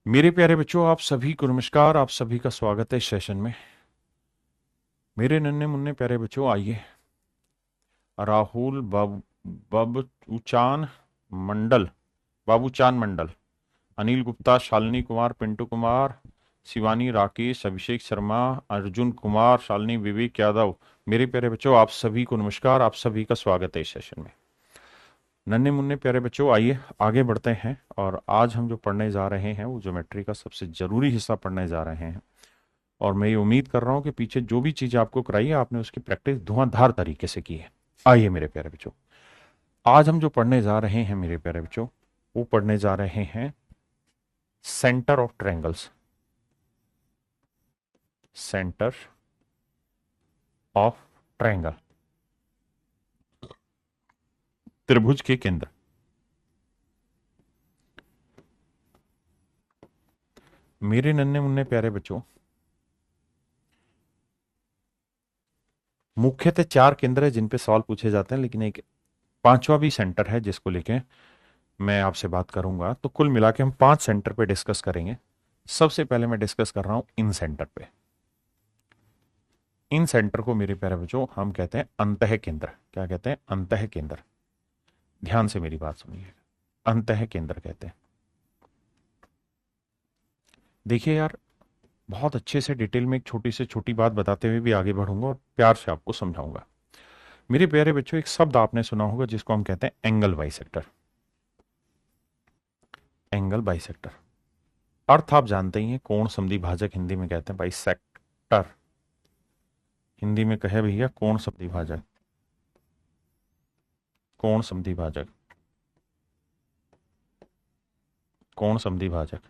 मेरे प्यारे बच्चों, आप सभी को नमस्कार। आप सभी का स्वागत है इस सेशन में। मेरे नन्हे मुन्ने प्यारे बच्चों, आइए। राहुल बाबूचान मंडल, बाबूचान मंडल, अनिल गुप्ता, शालिनी कुमार, पिंटू कुमार, शिवानी, राकेश, अभिषेक शर्मा, अर्जुन कुमार, शालिनी, विवेक यादव। मेरे प्यारे बच्चों, आप सभी को नमस्कार। आप सभी का स्वागत है इस सेशन में। नन्हे मुन्ने प्यारे बच्चों, आइए आगे बढ़ते हैं। और आज हम जो पढ़ने जा रहे हैं वो ज्योमेट्री का सबसे जरूरी हिस्सा पढ़ने जा रहे हैं। और मैं ये उम्मीद कर रहा हूं कि पीछे जो भी चीज आपको कराई है आपने उसकी प्रैक्टिस धुआंधार तरीके से की है। आइए मेरे प्यारे बच्चों, आज हम जो पढ़ने जा रहे हैं मेरे प्यारे बच्चों, वो पढ़ने जा रहे हैं centre of triangles. Centre of triangle, त्रिभुज के केंद्र। मेरे नन्हे मुन्ने प्यारे बच्चों, मुख्यतः चार केंद्र है जिन पे सवाल पूछे जाते हैं, लेकिन एक पांचवा भी सेंटर है जिसको लेके मैं आपसे बात करूंगा। तो कुल मिला के हम 5 सेंटर पे डिस्कस करेंगे। सबसे पहले मैं डिस्कस कर रहा हूं इन सेंटर पे। इन सेंटर को मेरे प्यारे बच्चों हम कहते हैं अंतः केंद्र। क्या कहते हैं? अंतः केंद्र। ध्यान से मेरी बात सुनिएगा, अंतः केंद्र कहते हैं। देखिए यार, बहुत अच्छे से डिटेल में एक छोटी से छोटी बात बताते हुए भी आगे बढ़ूंगा और प्यार से आपको समझाऊंगा। मेरे प्यारे बच्चों, एक शब्द आपने सुना होगा जिसको हम कहते हैं एंगल बाइसेक्टर। एंगल बाइसेक्टर अर्थ आप जानते ही हैं, कोण समद्वि भाजक हिंदी में कहते हैं बाइसेक्टर। हिंदी में कहे भैया कोण समद्वि भाजक, कोण समद्वि भाजक, कोण समद्वि भाजक।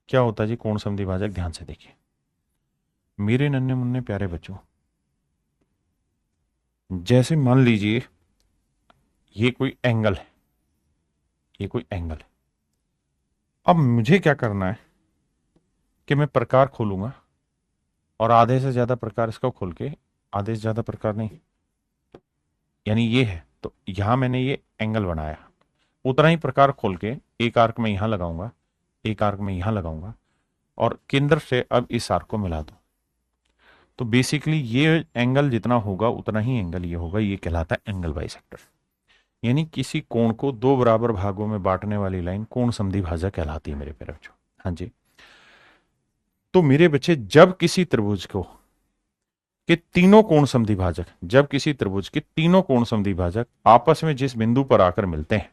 क्या होता है जी कोण समद्वि भाजक? ध्यान से देखिए मेरे नन्हे मुन्ने प्यारे बच्चों, जैसे मान लीजिए ये कोई एंगल है, ये कोई एंगल है। अब मुझे क्या करना है कि मैं प्रकार खोलूंगा और आधे से ज्यादा प्रकार इसका खोल के, आधे से ज्यादा प्रकार नहीं, यानी ये है तो यहां मैंने ये एंगल बनाया, उतना ही प्रकार खोल के एक आर्क में यहां लगाऊंगा, एक आर्क में यहां लगाऊंगा और केंद्र से अब इस आर्क को मिला दूं। तो बेसिकली ये एंगल जितना होगा उतना ही एंगल ये होगा। ये कहलाता है एंगल बाइसेक्टर। यानी किसी कोण को दो बराबर भागों में बांटने वाली लाइन कोण समद्विभाजक कहलाती है मेरे प्यारे बच्चों। हाँ जी। तो मेरे बच्चे, जब किसी त्रिभुज को के तीनों कोण समद्विभाजक, जब किसी त्रिभुज के तीनों कोण समद्विभाजक आपस में जिस बिंदु पर आकर मिलते हैं,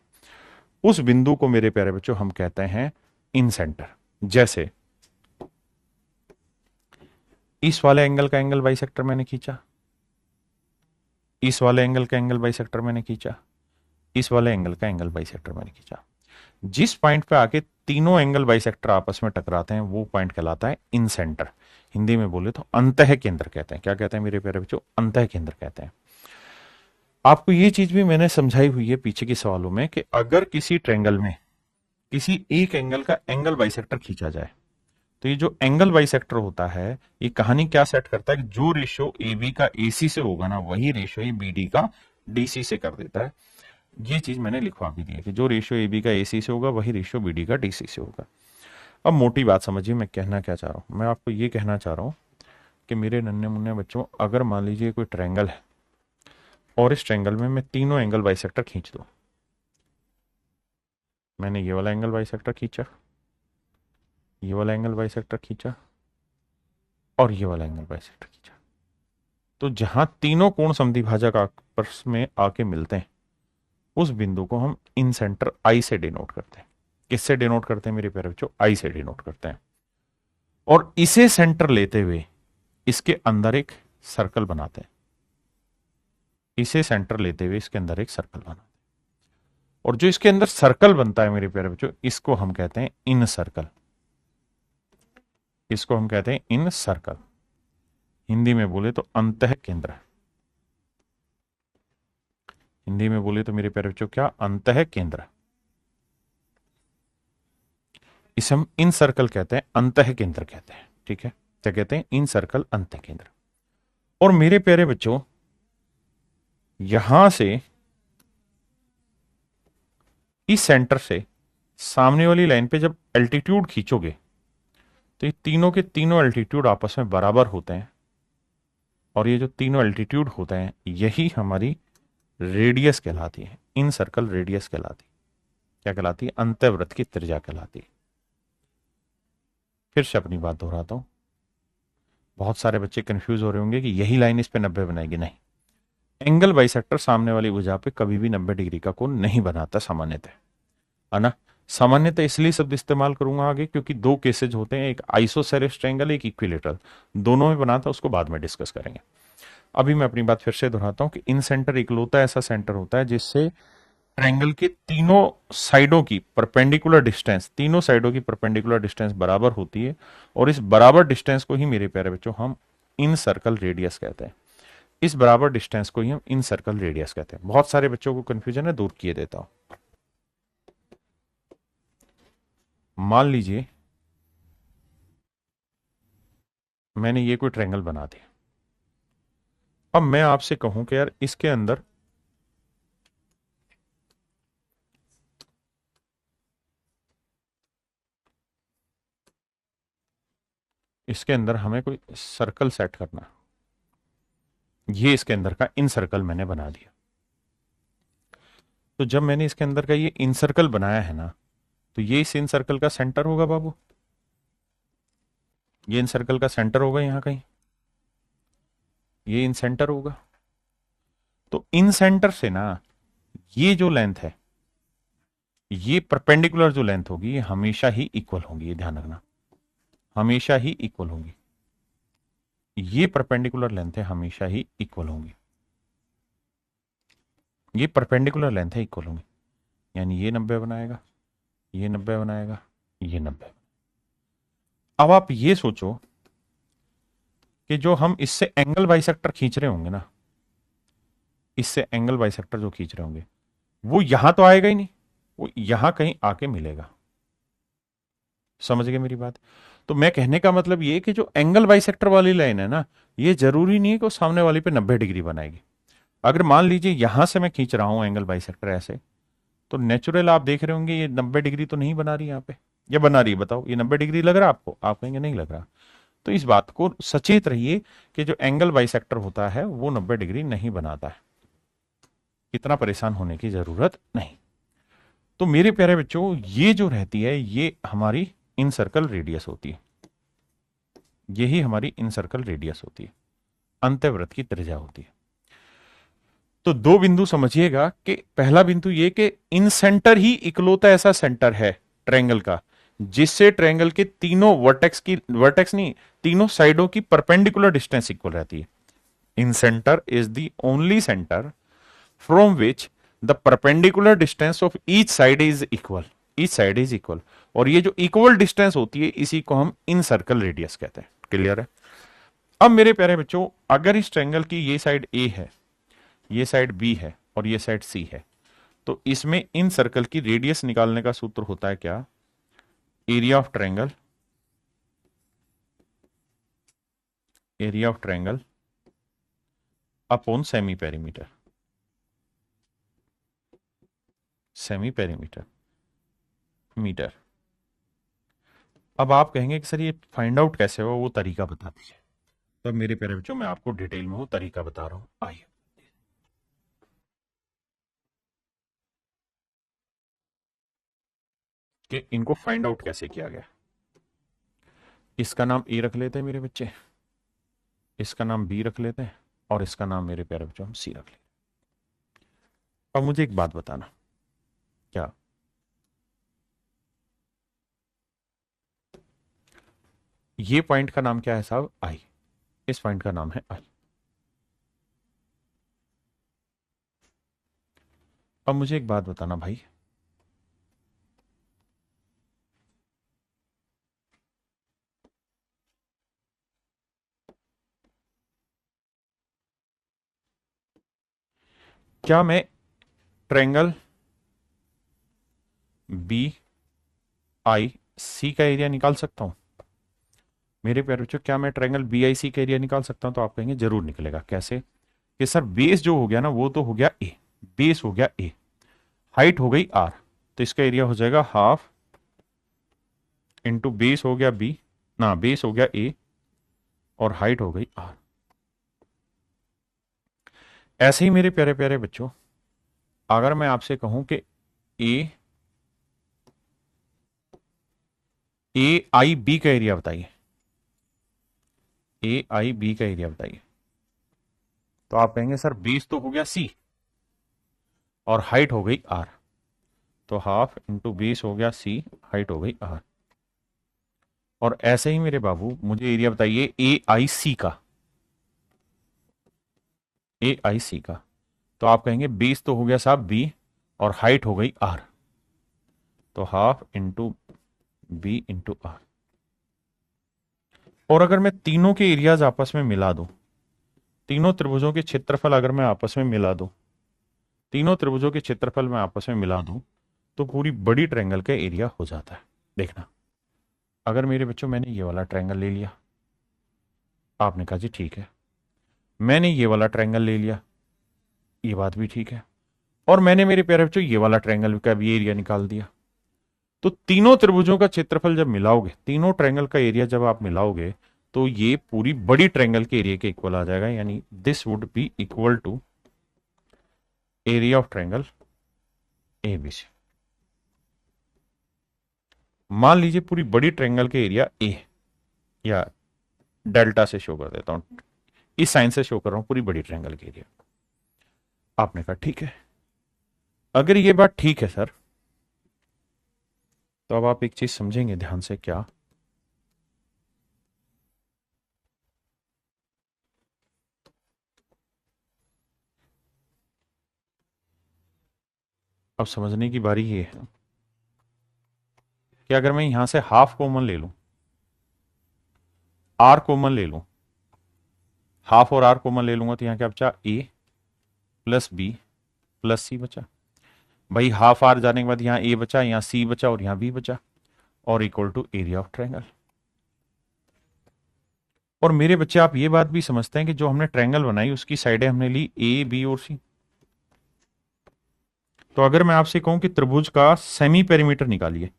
उस बिंदु को मेरे प्यारे बच्चों हम कहते हैं इन सेंटर। जैसे इस वाले एंगल का एंगल बाइसेक्टर मैंने खींचा, इस वाले एंगल का एंगल बाइसेक्टर मैंने खींचा, इस वाले एंगल का एंगल बाइसेक्टर मैंने खींचा। जिस पॉइंट पे आके तीनों एंगल बाइसेक्टर आपस में टकराते हैं वो पॉइंट कहलाता है इन सेंटर। हिंदी में बोले तो अंतः केंद्र कहते हैं। क्या कहते हैं मेरे प्यारे बच्चों? अंतः केंद्र कहते हैं। आपको ये चीज भी मैंने समझाई हुई है पीछे के सवालों में कि अगर किसी ट्रेंगल में किसी एक एंगल का एंगल बाइसेक्टर खींचा जाए तो ये जो एंगल बाइसेक्टर होता है ये कहानी क्या सेट करता है कि जो रेशियो ए बी का एसी से होगा ना, वही रेशियो बी डी का डीसी से कर देता है। ये चीज मैंने लिखवा भी दी है कि जो रेशियो ए बी का एसी से होगा वही रेशियो बी डी का डीसी से होगा। अब मोटी बात समझिए मैं कहना क्या चाह रहा हूं। मैं आपको ये कहना चाह रहा हूं कि मेरे नन्हे मुन्ने बच्चों, अगर मान लीजिए कोई ट्रायंगल है और इस ट्रायंगल में मैं तीनों एंगल बाइसेक्टर खींच दूं। मैंने ये वाला एंगल बाइसेक्टर खींचा, ये वाला एंगल बाइसेक्टर खींचा और ये वाला एंगल बाइसेक्टर खींचा। तो जहां तीनों कोण समद्विभाजक आपस में आके मिलते हैं उस बिंदु को हम इन सेंटर आई से डिनोट करते हैं। किससे डिनोट करते हैं मेरे प्यारे बच्चों? आई से डिनोट करते हैं। और इसे सेंटर लेते हुए इसके अंदर एक सर्कल बनाते हैं। इसे सेंटर लेते हुए इसके अंदर एक सर्कल बनाते हैं। और जो इसके अंदर सर्कल बनता है मेरे प्यारे बच्चों, इसको हम कहते हैं इन सर्कल। इसको हम कहते हैं इन सर्कल। हिंदी में बोले तो अंतः केंद्र। हिंदी में बोले तो मेरे प्यारे बच्चों क्या? अंतः केंद्र। इसे हम इन सर्कल कहते हैं, अंतः केंद्र कहते हैं। ठीक है, क्या कहते हैं? इन सर्कल, अंतः केंद्र। और मेरे प्यारे बच्चों, यहां से इस सेंटर से सामने वाली लाइन पे जब एल्टीट्यूड खींचोगे तो ये तीनों के तीनों एल्टीट्यूड आपस में बराबर होते हैं, और ये जो तीनों एल्टीट्यूड होते हैं यही हमारी रेडियस कहलाती है, इन सर्कल रेडियस कहलाती है। क्या कहलाती है? अंतःवृत्त की त्रिज्या कहलाती है। फिर से अपनी बात दोहराता हूं, बहुत सारे बच्चे कंफ्यूज हो रहे होंगे कि यही लाइन इस पे 90 बनाएगी। नहीं, एंगल बाइसेक्टर सामने वाली भुजा पे कभी भी 90 डिग्री का कोण नहीं बनाता सामान्यतः, है ना। सामान्यतः इसलिए शब्द इस्तेमाल करूंगा आगे क्योंकि दो केसेज होते हैं, एक आइसोसेलेस ट्रायंगल, एक इक्विलेटरल, दोनों में बनाता, उसको बाद में डिस्कस करेंगे। अभी मैं अपनी बात फिर से दोहराता हूं कि इन सेंटर इकलौता ऐसा सेंटर होता है जिससे ट्रायंगल के तीनों साइडों की परपेंडिकुलर डिस्टेंस, तीनों साइडों की परपेंडिकुलर डिस्टेंस बराबर होती है, और इस बराबर डिस्टेंस को ही मेरे प्यारे बच्चों हम इन सर्कल रेडियस कहते हैं। इस बराबर डिस्टेंस को ही हम इन सर्कल रेडियस कहते हैं। बहुत सारे बच्चों को कंफ्यूजन है, दूर किए देता हूं। मान लीजिए मैंने ये कोई ट्रायंगल बना दिया, अब मैं आपसे कहूं कि यार इसके अंदर हमें कोई सर्कल सेट करना, ये इसके अंदर का इन सर्कल मैंने बना दिया। तो जब मैंने इसके अंदर का ये इन सर्कल बनाया है ना, तो ये इस इन सर्कल का सेंटर होगा बाबू, ये इन सर्कल का सेंटर होगा यहां कहीं, ये इन सेंटर होगा। तो इन सेंटर से ना ये जो लेंथ है, ये परपेंडिकुलर जो लेंथ होगी ये हमेशा ही इक्वल होंगी, ये ध्यान रखना, हमेशा ही इक्वल होंगी। ये परपेंडिकुलर लेंथ है, हमेशा ही इक्वल होंगी, ये परपेंडिकुलर लेंथ है, इक्वल होंगी। यानी ये 90 बनाएगा, ये 90 बनाएगा, ये 90। अब आप ये सोचो कि जो हम इससे एंगल बाइसेक्टर खींच रहे होंगे ना, इससे एंगल बाइसेक्टर जो खींच रहे होंगे वो यहां तो आएगा ही नहीं, वो यहां कहीं आके मिलेगा। समझ गए मेरी बात? तो मैं कहने का मतलब ये कि जो एंगल बाइसेक्टर वाली लाइन है ना, ये जरूरी नहीं है कि वो सामने वाली पे 90 डिग्री बनाएगी। अगर मान लीजिए यहां से मैं खींच रहा हूं एंगल बाइसेक्टर ऐसे, तो नेचुरल आप देख रहे होंगे ये 90 डिग्री तो नहीं बना रही यहां पे, या बना रही है? बताओ, ये 90 डिग्री लग रहा है आपको? आप कहेंगे नहीं लग रहा। तो इस बात को सचेत रहिए कि जो एंगल बाइसेक्टर होता है वो 90 डिग्री नहीं बनाता है, इतना परेशान होने की जरूरत नहीं। तो मेरे प्यारे बच्चों, ये जो रहती है ये हमारी इन सर्कल रेडियस होती है, यही हमारी इन सर्कल रेडियस होती है, अंतःवृत्त की त्रिज्या होती है। तो दो बिंदु समझिएगा कि पहला बिंदु ये कि इन सेंटर ही इकलौता ऐसा सेंटर है ट्रायंगल का जिससे ट्रायंगल के तीनों वर्टेक्स नहीं, तीनों साइडों की परपेंडिकुलर डिस्टेंस इक्वल रहती है। Incentre is the only centre from which the perpendicular distance of each side is equal, each side is equal. और ये जो इक्वल डिस्टेंस होती है इसी को हम इन सर्कल रेडियस कहते हैं। क्लियर है? अब मेरे प्यारे बच्चों, अगर इस ट्रायंगल की ये साइड ए है, ये साइड बी है और ये साइड सी है, तो इसमें इन सर्कल की रेडियस निकालने का सूत्र होता है क्या? Area of triangle, area of triangle upon semi perimeter, semi perimeter meter. अब आप कहेंगे कि सर ये फाइंड आउट कैसे हो, वो तरीका बता दीजिए। तो मेरे प्यारे बच्चों, मैं आपको डिटेल में वो तरीका बता रहा हूं, आइए। कि इनको फाइंड आउट कैसे किया गया। इसका नाम ए रख लेते हैं मेरे बच्चे, इसका नाम बी रख लेते हैं, और इसका नाम मेरे प्यारे बच्चों हम सी रख लेते हैं। अब मुझे एक बात बताना, क्या ये पॉइंट का नाम क्या है साहब? आई। इस पॉइंट का नाम है आई। अब मुझे एक बात बताना भाई, क्या मैं ट्रायंगल बी आई सी का एरिया निकाल सकता हूं? मेरे प्यारे बच्चों, क्या मैं ट्रायंगल बी आई सी का एरिया निकाल सकता हूं? तो आप कहेंगे जरूर निकलेगा। कैसे? कि सर बेस जो हो गया ना वो तो हो गया ए, बेस हो गया ए, हाइट हो गई आर, तो इसका एरिया हो जाएगा हाफ इंटू बेस हो गया बी, ना बेस हो गया ए और हाइट हो गई आर। ऐसे ही मेरे प्यारे प्यारे बच्चों, अगर मैं आपसे कहूं कि ए आई बी का एरिया बताइए, ए आई बी का एरिया बताइए, तो आप कहेंगे सर बेस तो हो गया सी और हाइट हो गई आर, तो हाफ इंटू बेस हो गया सी, हाइट हो गई आर। और ऐसे ही मेरे बाबू मुझे एरिया बताइए ए आई सी का, ए आई सी का, तो आप कहेंगे बेस तो हो गया साहब बी और हाइट हो गई आर, तो half into b into r. और अगर मैं तीनों के एरियाज आपस में मिला दूं, तीनों त्रिभुजों के क्षेत्रफल अगर मैं आपस में मिला दूं, तीनों त्रिभुजों के क्षेत्रफल मैं आपस में मिला दूं, तो पूरी बड़ी ट्रायंगल का एरिया हो जाता है। देखना, अगर मेरे बच्चों मैंने ये वाला ट्रायंगल ले लिया, आपने कहा जी ठीक है, मैंने ये वाला ट्रायंगल ले लिया, ये बात भी ठीक है, और मैंने मेरे प्यारे बच्चों ये वाला ट्रायंगल का भी एरिया निकाल दिया, तो तीनों त्रिभुजों का क्षेत्रफल जब मिलाओगे, तीनों ट्रायंगल का एरिया जब आप मिलाओगे, तो ये पूरी बड़ी ट्रायंगल के एरिया के इक्वल आ जाएगा, यानी this would be equal to area of triangle ABC. मान लीजिए पूरी बड़ी ट्रायंगल के एरिया ए, या डेल्टा से शो कर देता हूं, इस साइन से शो कर रहा हूं पूरी बड़ी ट्रायंगल के एरिया। आपने कहा ठीक है, अगर ये बात ठीक है सर, तो अब आप एक चीज समझेंगे ध्यान से, क्या अब समझने की बारी ये है कि अगर मैं यहां से हाफ कॉमन ले लूं, आर कॉमन ले लूं, हाफ और आर कॉमन ले लूंगा, तो यहां क्या बचा, ए प्लस बी प्लस सी बचा। भाई हाफ आर जाने के बाद यहां ए बचा, यहां सी बचा और यहां बी बचा, और equal to area of triangle. और मेरे बच्चे आप ये बात भी समझते हैं कि जो हमने ट्रायंगल बनाई उसकी साइडें हमने ली ए बी और सी। तो अगर मैं आपसे कहूं कि त्रिभुज का सेमी पेरीमीटर निकालिए,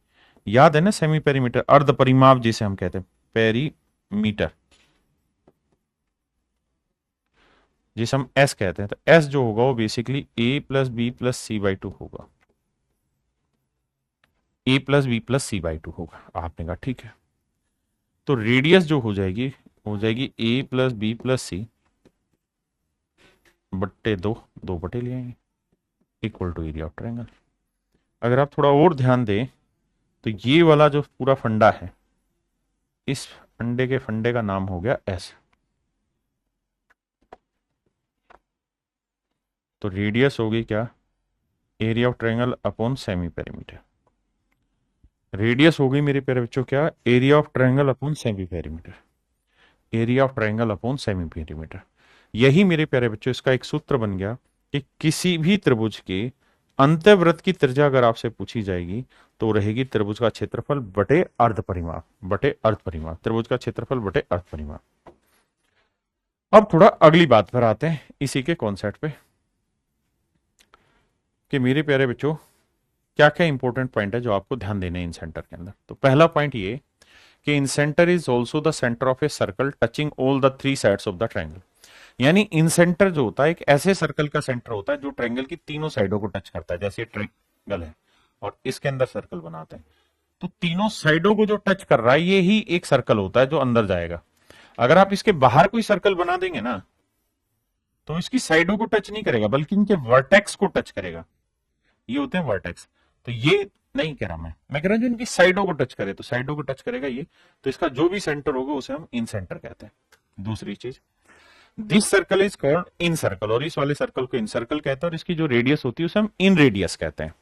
याद है ना सेमी पेरीमीटर, अर्ध परिमाप जिसे हम कहते हैं, पेरीमीटर जिसे हम एस कहते हैं, तो एस जो होगा वो basically a plus b plus c by two होगा, a plus b plus c by two होगा। आपने कहा ठीक है, तो रेडियस जो हो जाएगी a plus b plus c बट्टे दो, दो बटे ले आएंगे, equal to area of triangle. अगर आप थोड़ा और ध्यान दें, तो ये वाला जो पूरा फंडा है, इस फंडे के फंडे का नाम हो गया एस। तो रेडियस होगी क्या, area of triangle upon semi perimeter. Radius हो गई मेरे प्यारे बच्चों क्या, area of triangle upon semi perimeter, area of triangle upon semi perimeter. यही मेरे प्यारे बच्चों इसका एक सूत्र बन गया कि किसी भी त्रिभुज के अंतःवृत्त की त्रिज्या अगर आपसे पूछी जाएगी, तो रहेगी त्रिभुज का क्षेत्रफल बटे अर्ध परिमाप, बटे अर्ध परिमाप, त्रिभुज का क्षेत्रफल बटे अर्ध परिमाप। अब थोड़ा अगली बात पर आते हैं इसी के कॉन्सेप्ट पे, कि मेरे प्यारे बच्चों क्या क्या इंपॉर्टेंट पॉइंट है जो आपको ध्यान देने हैं इन सेंटर के अंदर। तो पहला पॉइंट ये कि incentre is also the centre of a circle touching all the three sides of the triangle. यानी इन सेंटर जो होता है एक ऐसे सर्कल का सेंटर होता है जो ट्रायंगल की तीनों साइडों को टच करता है, जैसे ट्रायंगल है और इसके अंदर सर्कल बनाते हैं, तो तीनों साइडों को जो टच कर रहा है ये ही एक सर्कल होता है जो अंदर जाएगा। अगर आप इसके बाहर कोई सर्कल बना देंगे ना, तो इसकी साइडों को टच नहीं करेगा बल्कि इनके वर्टेक्स को टच करेगा, ये होते हैं वर्टेक्स। तो ये नहीं कह रहा मैं कह रहा हूं जो इनकी साइडों को टच करे, तो साइडों को टच करेगा ये, तो इसका जो भी सेंटर होगा उसे हम इन सेंटर कहते हैं। दूसरी चीज, this circle is called in circle, और इस वाले सर्कल को इन सर्कल कहते हैं, और इसकी जो रेडियस होती है उसे हम इन रेडियस कहते हैं।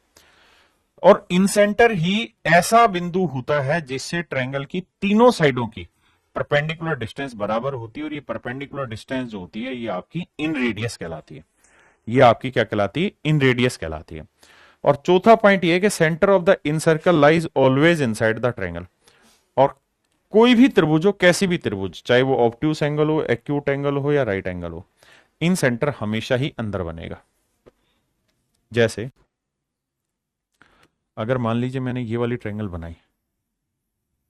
और इन सेंटर ही ऐसा बिंदु होता है जिससे ट्रायंगल की तीनों साइडों की परपेंडिकुलर डिस्टेंस बराबर होती है, और ये परपेंडिकुलर डिस्टेंस जो होती है ये आपकी इन रेडियस कहलाती है, ये आपकी क्या कहलाती है, इन रेडियस कहलाती है। और चौथा पॉइंट ये है कि centre of the in circle lies always inside the triangle. और कोई भी त्रिभुज हो, कैसी भी त्रिभुज, चाहे वो ऑब्ट्यूस एंगल हो, एक्यूट एंगल हो या राइट एंगल हो, इन सेंटर हमेशा ही अंदर बनेगा। जैसे अगर मान लीजिए मैंने ये वाली ट्रायंगल बनाई,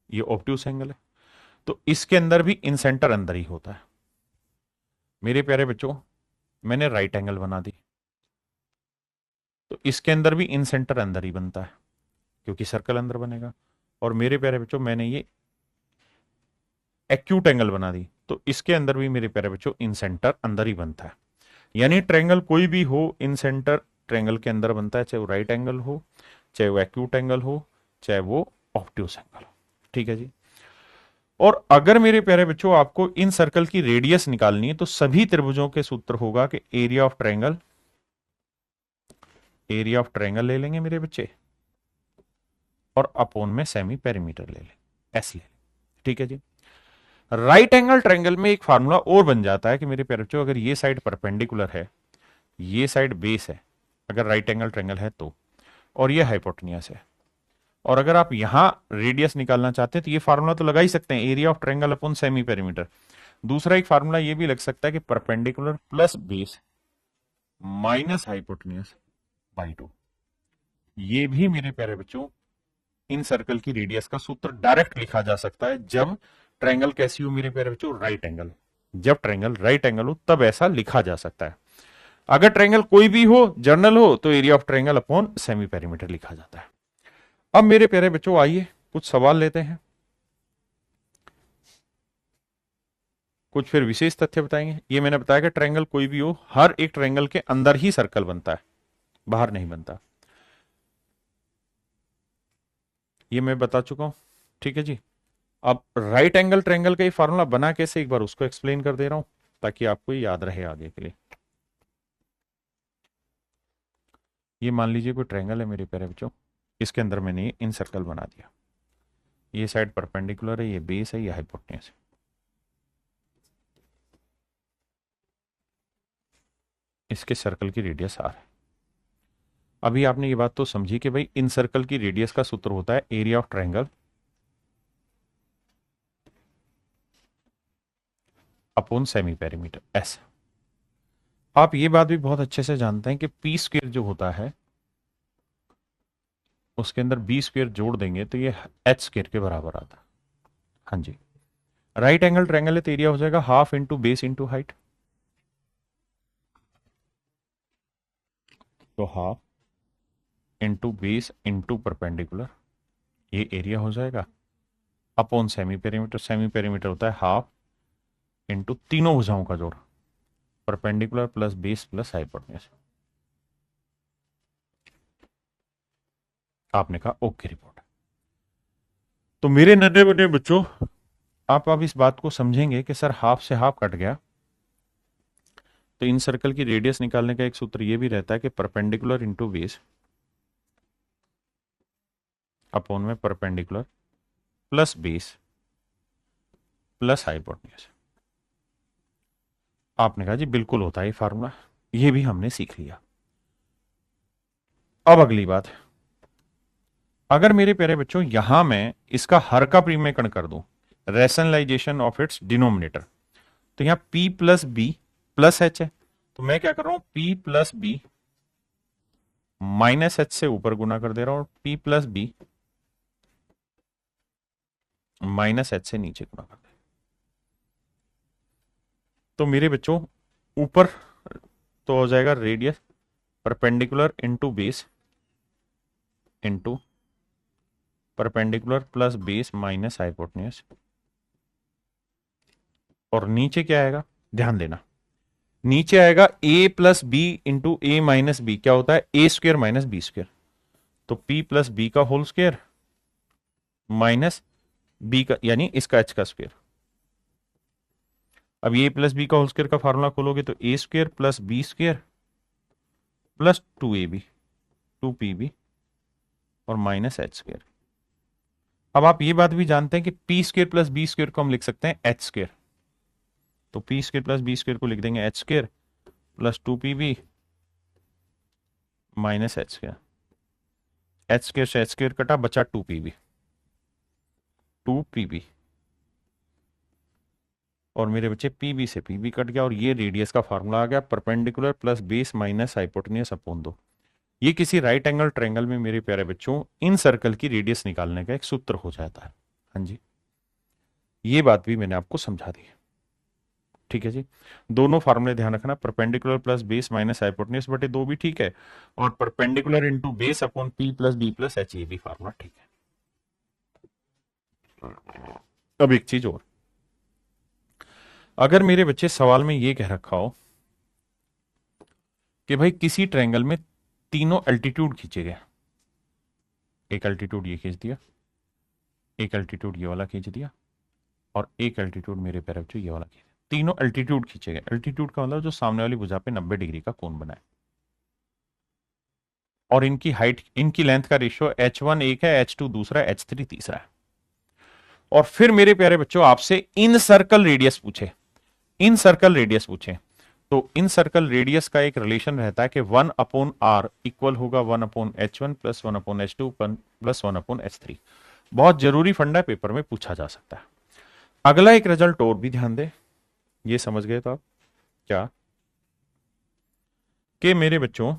ये ऑब्ट्यूस एंगल है, तो इसके अंदर भी इन सेंटर अंदर ही होता है। मेरे प्यारे बच्चों, मैंने राइट एंगल बना दी, तो इसके अंदर भी इन सेंटर अंदर ही बनता है, क्योंकि सर्कल अंदर बनेगा। और मेरे प्यारे बच्चों, मैंने ये एक्यूट एंगल बना दी, तो इसके अंदर भी मेरे प्यारे बच्चों इन सेंटर अंदर ही बनता है। यानी ट्रायंगल कोई भी हो, इन सेंटर ट्रायंगल के अंदर बनता है, चाहे वो राइट एंगल हो, चाहे वो एक्यूट एंगल हो, चाहे वो ऑब्ट्यूस एंगल हो। ठीक है जी। और अगर मेरे प्यारे बच्चों आपको इन सर्कल की रेडियस निकालनी है, तो सभी त्रिभुजों के सूत्र होगा कि एरिया ऑफ ट्रायंगल ले लेंगे मेरे बच्चे, और अपोन में सेमी पेरीमीटर ले लें, एस ले लें। ठीक है जी। राइट एंगल ट्रायंगल में एक फार्मूला और बन जाता है कि मेरे प्यारे बच्चों, अगर ये साइड परपेंडिकुलर है, ये साइड बेस है, अगर राइट एंगल ट्रायंगल है तो, और ये हाइपोटेन्यूस है, और अगर आप यहां रेडियस निकालना चाहते हैं, तो ये फार्मूला तो लगा ही सकते हैं, area of triangle upon semi perimeter. दूसरा एक फार्मूला ये भी लग सकता है कि perpendicular plus base minus hypotenuse by 2। ये भी मेरे प्यारे बच्चों इन सर्कल की रेडियस का सूत्र डायरेक्ट लिखा जा सकता है, जब ट्रायंगल कैसी हो मेरे प्यारे बच्चों, राइट एंगल। जब ट्रायंगल राइट एंगल हो तब ऐसा लिखा जा सकता है। अगर ट्रायंगल कोई भी हो, जर्नल हो, तो area of triangle upon semi perimeter लिखा जाता है। अब मेरे प्यारे बच्चों आइए कुछ सवाल लेते हैं, कुछ फिर विशेष तथ्य बताएंगे। ये मैंने बताया कि ट्रायंगल कोई भी हो, हर एक ट्रायंगल के अंदर ही सर्कल बनता है, बाहर नहीं बनता। ये मैं बता चुका हूं। ठीक है जी। अब राइट एंगल ट्रायंगल का ये फार्मूला बना कैसे, एक बार उसको एक्सप्लेन कर दे रहा हूं, ताकि आपको याद रहे आगे के लिए। ये मान लीजिए कोई ट्रायंगल है मेरे प्यारे बच्चों, इसके अंदर मैंने इन सर्कल बना दिया, ये साइड परपेंडिकुलर है, ये बेस है, ये हाइपोटेन्यूस है। इसके सर्कल की रेडियस आर है। अभी आपने ये बात तो समझी कि भाई इन सर्कल की रेडियस का सूत्र होता है area of triangle upon semi perimeter, S. आप ये बात भी बहुत अच्छे से जानते हैं कि पी स्क्वेयर जो होता है, उसके अंदर बी स्क्वेयर जोड़ देंगे तो ये एच स्क्वेयर के बराबर आता है। हाँ जी। राइट एंगल ट्रायंगल है तो एरिया हो जाएगा half into base into height, तो half into base into perpendicular, ये एरिया हो जाएगा upon semi perimeter. Semi perimeter होता है हाफ इंटू तीनों भुजाओं का जोड़, perpendicular plus base plus hypotenuse. आपने कहा ओके रिपोर्ट। तो मेरे नन्हे बने बच्चों, आप अब इस बात को समझेंगे कि सर हाफ से हाफ कट गया, तो इन सर्कल की रेडियस निकालने का एक सूत्र ये भी रहता है कि परपेंडिकुलर इंटू बेस अपॉन में perpendicular plus base plus hypotenuse. आपने कहा जी बिल्कुल होता है ये फार्मूला, ये भी हमने सीख लिया। अब अगली बात, अगर मेरे प्यारे बच्चों यहां मैं इसका हर का परिमेयकरण कर दूं, रैशनलाइजेशन ऑफ इट्स डिनोमिनेटर, तो यहां p plus b plus h है, तो मैं क्या कर रहा हूं, p plus b minus h से ऊपर गुना कर दे रहा हूं, p plus b minus h से नीचे गुना कर दे। तो मेरे बच्चों ऊपर तो हो जाएगा radius perpendicular into base into perpendicular plus base minus hypotenuse, और नीचे क्या आएगा, ध्यान देना, नीचे आएगा a plus b into a minus b, क्या होता है a square minus b square, तो p प्लस बी का होल स्क्वेयर माइनस बी का, यानी इसका h का स्क्वेयर। अब ए प्लस बी का होल स्क्वेयर का फार्मूला खोलोगे तो a square plus b square plus 2ab 2pb और माइनस एच स्क्वेयर। अब आप ये बात भी जानते हैं कि p square plus b square को हम लिख सकते हैं एच स्क्वेयर, तो p square plus b square को लिख देंगे h square plus 2pb minus h square. H square से एच स्क्वेयर कटा, बचा 2pb और मेरे बच्चे pb से pb कट गया, और ये रेडियस का फार्मूला आ गया perpendicular plus base minus hypotenuse upon 2। ये किसी राइट एंगल ट्रायंगल में मेरे प्यारे बच्चों इन सर्कल की रेडियस निकालने का एक सूत्र हो जाता है। हाँ जी, ये बात भी मैंने आपको समझा दी है। ठीक है जी, दोनों फार्मूले ध्यान रखना, perpendicular plus base minus hypotenuse बटे 2 भी ठीक है, और perpendicular into base upon p plus b plus h, ये भी फार्मूला ठीक है। अब एक चीज और, अगर मेरे बच्चे सवाल में ये कह रखा हो कि भाई किसी ट्रायंगल में तीनों एल्टीट्यूड खींचे गए, एक एल्टीट्यूड ये खींच दिया, एक एल्टीट्यूड ये वाला खींच दिया, और एक एल्टीट्यूड मेरे पैर बच्चों ये वाला खींच दिया, तीनों एल्टीट्यूड खींचे गए। एल्टीट्यूड का मतलब जो सामने वाली भुजा पे 90 डिग्री का कोण बनाए, और इनकी हाइट, इनकी लेंथ का रेशियो h1 एक है, h2 दूसरा है, h3 तीसरा है। और फिर मेरे प्यारे बच्चों आपसे इन सर्कल रेडियस पूछे, इन सर्कल रेडियस पूछे, तो इन सर्कल रेडियस का एक रिलेशन रहता है कि 1/r इक्वल होगा 1/h1 plus 1/h2 plus 1/h3। बहुत जरूरी फंडा पेपर में पूछा जा सकता है। अगला एक रिजल्ट और भी ध्यान दे, ये समझ गए तो आप क्या, कि मेरे बच्चों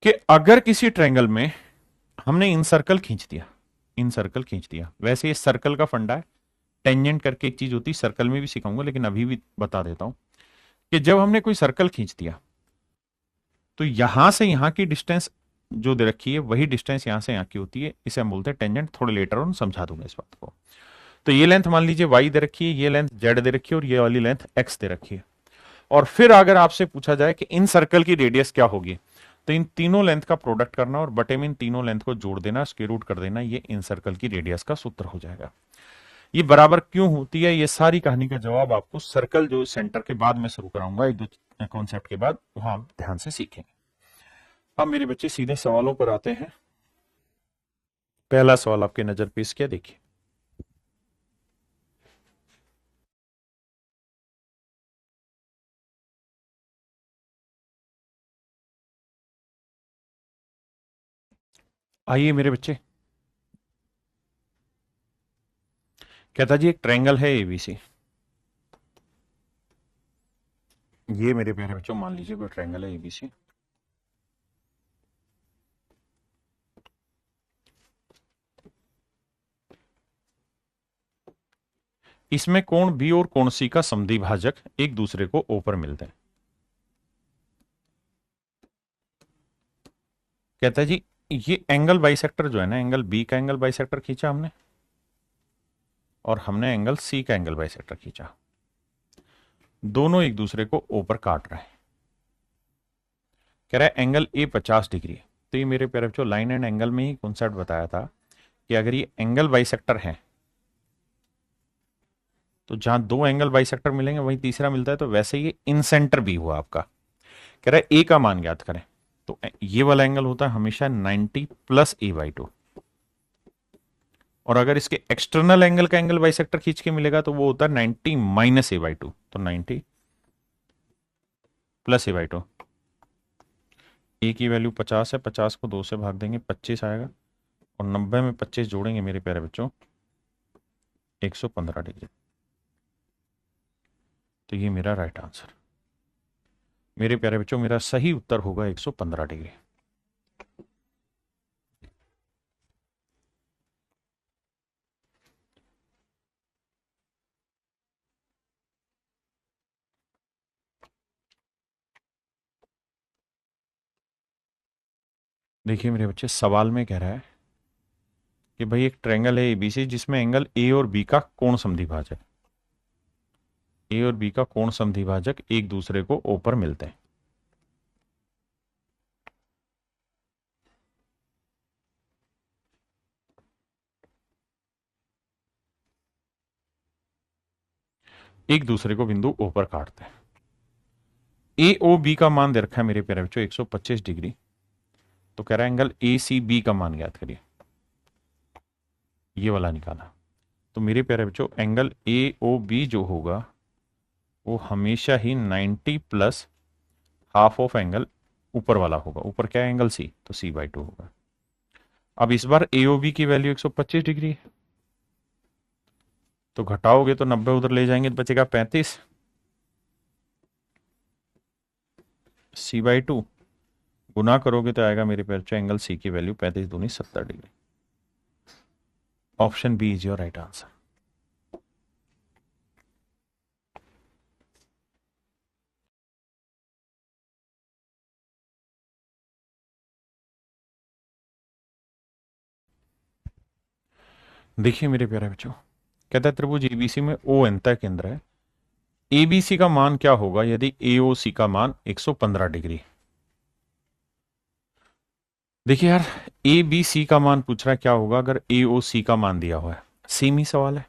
कि अगर किसी ट्रायंगल में हमने इन सर्कल खींच दिया, इन सर्कल खींच दिया, वैसे ये सर्कल का फंडा है, टेंजेंट करके एक चीज होती है, सर्कल में भी सिखाऊंगा लेकिन अभी भी बता देता हूं कि जब हमने कोई सर्कल खींच दिया तो यहां से यहां की डिस्टेंस जो दे रखी है वही डिस्टेंस यहां से यहां की होती है, इसे हम बोलते हैं टेंजेंट। थोड़े लेटर ऑन समझा दूंगा इस बात को। तो ये लेंथ मान लीजिए y दे रखी है, ये लेंथ z दे रखी है, और ये वाली लेंथ x दे रखी है। और फिर अगर आपसे पूछा जाए कि इन सर्कल की रेडियस क्या होगी, तो इन तीनों लेंथ का प्रोडक्ट करना और बटे में इन तीनों लेंथ को जोड़ देना, स्क्वायर रूट कर देना, ये इन सर्कल की रेडियस का सूत्र हो जाएगा। ये बराबर क्यों होती है, ये सारी कहानी का जवाब आपको सर्कल जो सेंटर के बाद में शुरू कराऊंगा, एक दो कॉन्सेप्ट के बाद, वहां आप ध्यान से सीखेंगे। अब मेरे बच्चे सीधे सवालों पर आते हैं। पहला सवाल आपके नजर पेश किया, देखिए। आइए मेरे बच्चे, कहता जी एक ट्रायंगल है एबीसी, ये मेरे प्यारे बच्चों मान लीजिए कोई ट्रायंगल है एबीसी, इसमें कोण बी और कोण सी का समद्वि भाजक एक दूसरे को ओ पर मिलते हैं। कहता है जी ये एंगल बाइसेक्टर जो है ना, एंगल बी का एंगल बाइसेक्टर खींचा हमने, और हमने एंगल सी का एंगल बाइसेक्टर खींचा, दोनों एक दूसरे को ओ पर काट रहे हैं। कह रहा है एंगल ए 50 डिग्री है। तो ये मेरे प्यारे बच्चों लाइन एंड एंगल में ही कॉन्सेप्ट बताया था कि अगर ये एंगल बाइसेक्टर है तो जहां दो एंगल बाइसेक्टर मिलेंगे वहीं तीसरा मिलता है, तो वैसे ये इन सेंटर भी हुआ आपका। कह रहा है ए का मान ज्ञात करें, तो ये वाला एंगल होता है हमेशा 90 प्लस a/2, और अगर इसके एक्सटर्नल एंगल का एंगल बाइसेक्टर खींच के मिलेगा तो वो होता है 90 माइनस a/2, तो 90 प्लस a/2। ए की वैल्यू 50 है, 50 को 2 से भाग देंगे 25 आएगा, और 90 में 25 जोड़ेंगे मेरे प्यारे बच्चों 115 डिग्री। तो ये मेरा राइट आंसर, मेरे प्यारे बच्चों मेरा सही उत्तर होगा 115 डिग्री। देखिए मेरे बच्चे सवाल में कह रहा है कि भाई एक ट्रायंगल है एबीसी जिसमें एंगल ए और बी का कोण समद्विभाजक, ए और बी का कोण समद्विभाजक एक दूसरे को ओ पर मिलते हैं। एक दूसरे को बिंदु ओ पर काटते हैं। ए ओ बी का मान दे रखा है मेरे प्यारे बच्चों 125 डिग्री, तो कह रहा है एंगल ए सी बी का मान ज्ञात करिए, ये वाला निकाला। तो मेरे प्यारे बच्चों एंगल ए ओ बी जो होगा वो हमेशा ही 90 प्लस हाफ ऑफ एंगल ऊपर वाला होगा। ऊपर क्या है एंगल सी, तो c/2 होगा। अब इस बार ए ओ बी की वैल्यू 125 डिग्री है, तो घटाओगे तो 90 उधर ले जाएंगे तो बचेगा 35, C/2 गुना करोगे तो आएगा मेरे पैर एंगल सी की वैल्यू 35 दूनी 70 degree. Option b is your right answer. देखिए मेरे प्यारे बच्चों, कहता है त्रिभुज एबीसी में ओ अंतः केंद्र है। एबीसी का मान क्या होगा यदि एओसी का मान 115 डिग्री। देखिए यार, ए बी सी का मान पूछ रहा है क्या होगा अगर ए ओ सी का मान दिया हुआ है। सेम ही सवाल है।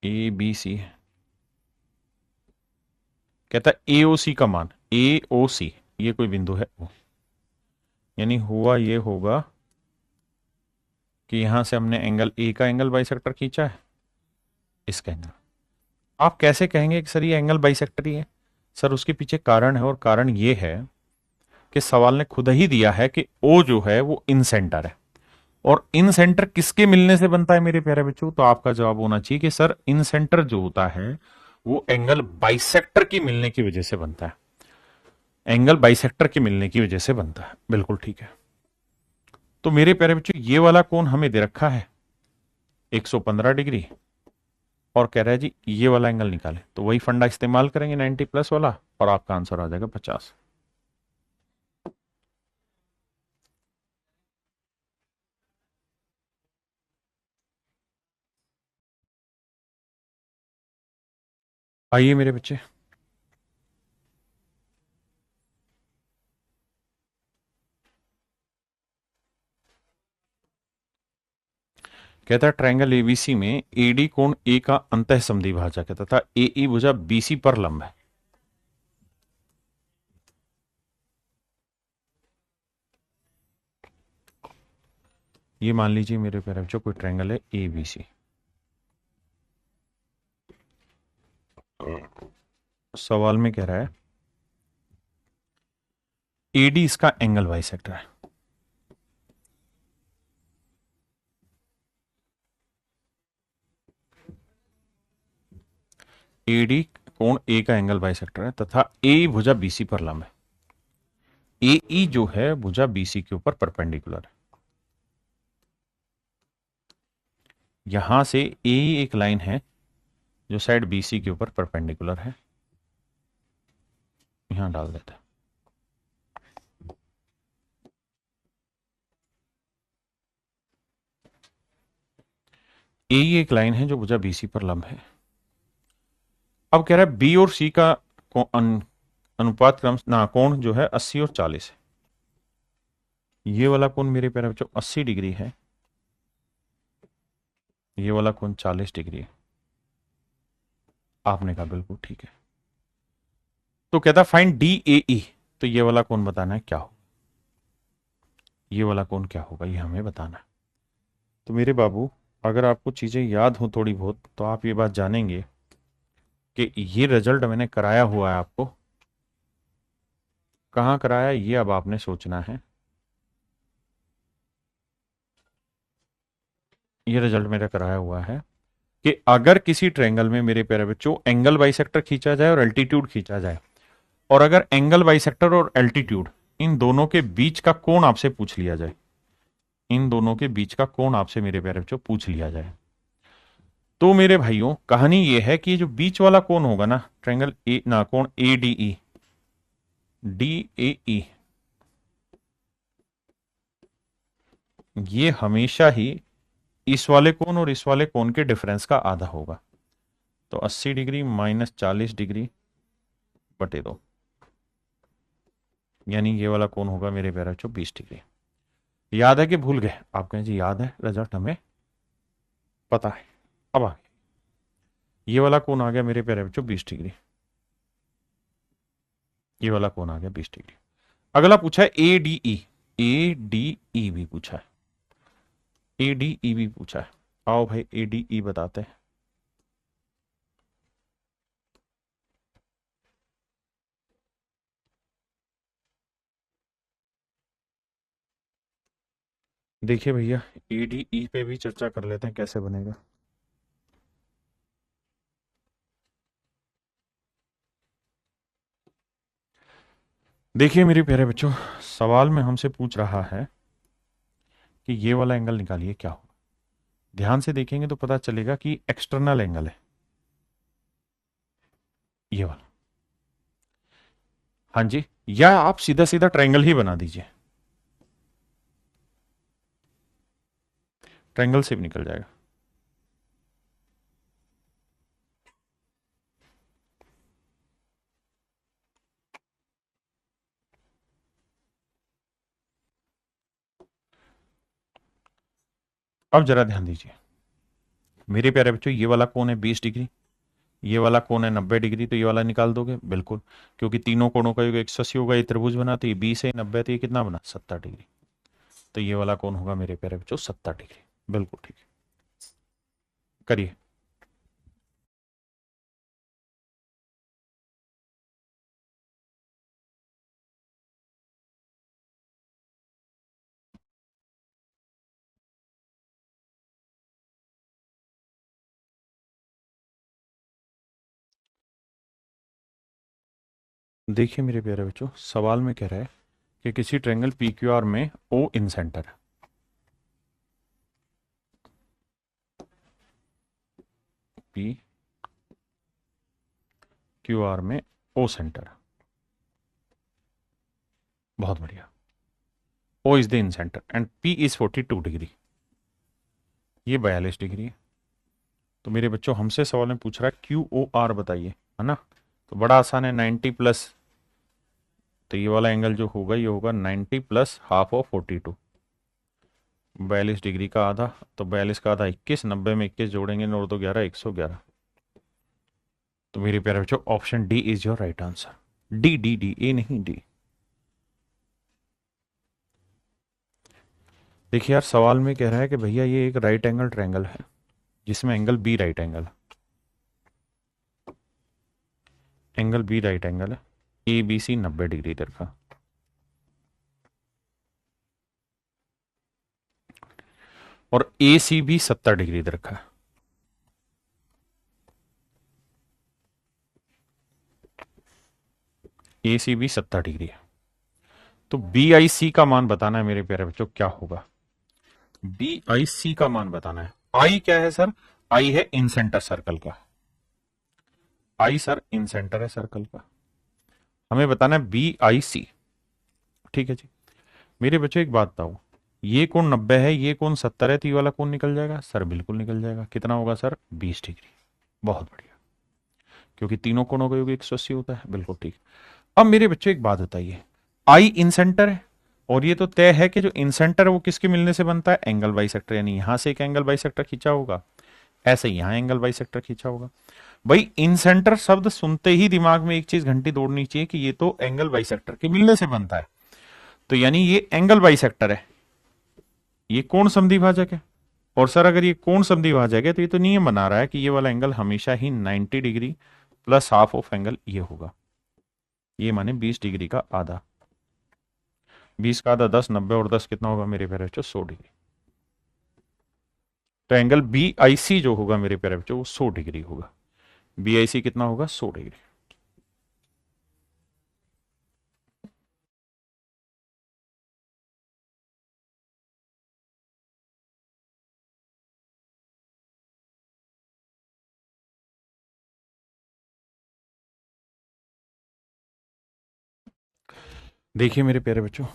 ए बी सी कहता है ए ओ सी का मान, ए ओ सी ये कोई बिंदु है ओ, यानी हुआ ये होगा कि यहां से हमने एंगल ए का एंगल बाइसेक्टर खींचा है, इसका एंगल। आप कैसे कहेंगे कि सर ये एंगल बाइसेक्टर ही है? सर उसके पीछे कारण है, और कारण ये है कि सवाल ने खुद ही दिया है कि ओ जो है वो इन सेंटर है, और इन सेंटर किसके मिलने से बनता है मेरे प्यारे बच्चों? तो आपका जवाब होना चाहिए कि सर इन सेंटर जो होता है वो एंगल बाइसेक्टर की मिलने की वजह से बनता है, एंगल बाइसेक्टर के मिलने की वजह से बनता है। बिल्कुल ठीक है। तो मेरे प्यारे बच्चों ये वाला कोण हमें दे रखा है 115 डिग्री, और कह रहा है जी ये वाला एंगल निकाले, तो वही फंडा इस्तेमाल करेंगे 90 प्लस वाला, और आपका आंसर आ जाएगा 50। आइए मेरे बच्चे, कहता है ट्रायंगल एबीसी में एडी कोण ए का अंतः समद्विभाजक है तथा ए ई भुजा बीसी पर लंब है। ये मान लीजिए मेरे प्यारे बच्चों कोई ट्रायंगल है ए बी सी। सवाल में कह रहा है एडी इसका एंगल बाइसेक्टर है। एडी कोण ए का एंगल बाइसेक्टर है तथा ए भुजा बीसी पर लंब है। ए ई जो है भुजा बीसी के ऊपर परपेंडिकुलर है। यहां से ए एक लाइन है जो साइड बीसी के ऊपर परपेंडिकुलर है, यहां डाल देते हैं। ए एक लाइन है जो भुजा बीसी पर लंब है। अब कह रहा है बी और सी का अनुपात क्रम ना कोण जो है 80 और 40 है। ये वाला कोण मेरे प्यारे बच्चों 80 डिग्री है, ये वाला कोण 40 डिग्री है। आपने कहा बिल्कुल ठीक है। तो कहता फाइंड डी ए ई, तो ये वाला कोण बताना है क्या हो, ये वाला कोण क्या होगा ये हमें बताना है। तो मेरे बाबू अगर आपको चीजें याद हो थोड़ी बहुत तो आप ये बात जानेंगे कि ये रिजल्ट मैंने कराया हुआ है आपको। कहाँ कराया ये अब आपने सोचना है। ये रिजल्ट मेरा कराया हुआ है कि अगर किसी ट्रायंगल में मेरे प्यारे बच्चों एंगल बाइसेक्टर खींचा जाए और एल्टीट्यूड खींचा जाए, और अगर एंगल बाइसेक्टर और एल्टीट्यूड इन दोनों के बीच का कोण आपसे पूछ लिया जाए, इन दोनों के बीच का कोण आपसे मेरे प्यारे बच्चों पूछ लिया जाए, तो मेरे भाइयों कहानी ये है कि जो बीच वाला कोण होगा ना ट्रायंगल ए ना कोण A D E, D A ई, ये हमेशा ही इस वाले कोण और इस वाले कोण के डिफरेंस का आधा होगा। तो 80 डिग्री माइनस 40 डिग्री बटे 2, यानी ये वाला कोण होगा मेरे प्यारे बच्चों 20 डिग्री। याद है कि भूल गए? आप कहें जी याद है, रिजल्ट हमें पता है। अब आ गया, ये वाला कोण आ गया मेरे प्यारे बच्चों 20 डिग्री, ये वाला कोण आ गया 20 डिग्री। अगला पूछा है A D E, A D E भी पूछा है, ए डी ई भी पूछा है। आओ भाई ए डी ई बताते हैं। देखिए भैया, ADE पे भी चर्चा कर लेते हैं कैसे बनेगा। देखिए मेरे प्यारे बच्चों, सवाल में हमसे पूछ रहा है कि ये वाला एंगल निकालिए, क्या होगा। ध्यान से देखेंगे तो पता चलेगा कि एक्सटर्नल एंगल है ये वाला। हाँ जी, या आप सीधा सीधा ट्रायंगल ही बना दीजिए, ट्रायंगल से भी निकल जाएगा। अब जरा ध्यान दीजिए मेरे प्यारे बच्चों, ये वाला कोण है 20 डिग्री, ये वाला कोण है 90 डिग्री, तो ये वाला निकाल दोगे बिल्कुल, क्योंकि तीनों कोणों का योग 180 होगा। ये त्रिभुज बनाते, ये 20 है 90, तो ये कितना बना 70 डिग्री। तो ये वाला कोण होगा मेरे प्यारे बच्चों 70 डिग्री। बिल्कुल ठीक है, करिए। देखिए मेरे प्यारे बच्चों, सवाल में कह रहा है कि किसी ट्रायंगल PQR में O इन सेंटर है। PQR में O सेंटर, बहुत बढ़िया। O is the in centre and P is 42 degree, ये 42 डिग्री है। तो मेरे बच्चों हमसे सवाल में पूछ रहा है QOR बताइए, है ना। तो बड़ा आसान है, 90 प्लस, तो ये वाला एंगल जो होगा ये होगा 90 प्लस हाफ ऑफ 42, 42 डिग्री का आधा, तो 42 का आधा 21, 90 में 21 जोड़ेंगे, 9 तो 11, 111। तो मेरे प्यारे बच्चों option D is your right answer. D D D, A नहीं, डी। देखिए यार, सवाल में कह रहा है कि भैया ये एक राइट एंगल ट्रायंगल है जिसमें एंगल बी राइट एंगल है, एंगल बी राइट एंगल है, ABC 90 डिग्री इधर का, और AC भी 70 डिग्री इधर का। AC भी 70 डिग्री है। तो BIC का मान बताना है मेरे प्यारे बच्चों, क्या होगा। BIC का मान बताना है। आई क्या है सर, आई है इन सेंटर सर्कल का, आई सर इन सेंटर है सर्कल का, हमें बताना है BIC। ठीक है जी। मेरे बच्चों एक बात बताओ, ये कोण 90 है, ये कोण 70 है, तो ये वाला कोण निकल जाएगा सर, बिल्कुल निकल जाएगा। कितना होगा सर, 20 डिग्री। बहुत बढ़िया, क्योंकि तीनों कोणों का योग 180 होता है, बिल्कुल ठीक। अब मेरे बच्चों एक बात बताइए, आई इन सेंटर है, और ये तो तय है कि जो इन सेंटर है वो किसके मिलने से बनता है, एंगल बाइसेक्टर, यानी यहां से एक एंगल बाइसेक्टर खींचा होगा, ऐसे ही यहां एंगल बाइसेक्टर खींचा होगा। भाई इन सेंटर शब्द सुनते ही दिमाग में एक चीज घंटी दौड़नी चाहिए कि ये तो एंगल बाइसेक्टर के मिलने से बनता है, तो यानी ये एंगल बाइसेक्टर है, ये कोण समद्विभाजक है। और सर अगर ये कोण समद्विभाजक है तो ये तो नियम बना रहा है कि ये वाला एंगल हमेशा ही 90 degree plus half of angle ये होगा, ये माने 20 डिग्री का आधा, 20 का आधा 10, 90 और 10 कितना होगा मेरे प्यारे बच्चों, 100 डिग्री। तो एंगल BIC जो होगा मेरे प्यारे बच्चों वो 100 डिग्री होगा। BIC कितना होगा, 100 डिग्री। देखिए मेरे प्यारे बच्चों,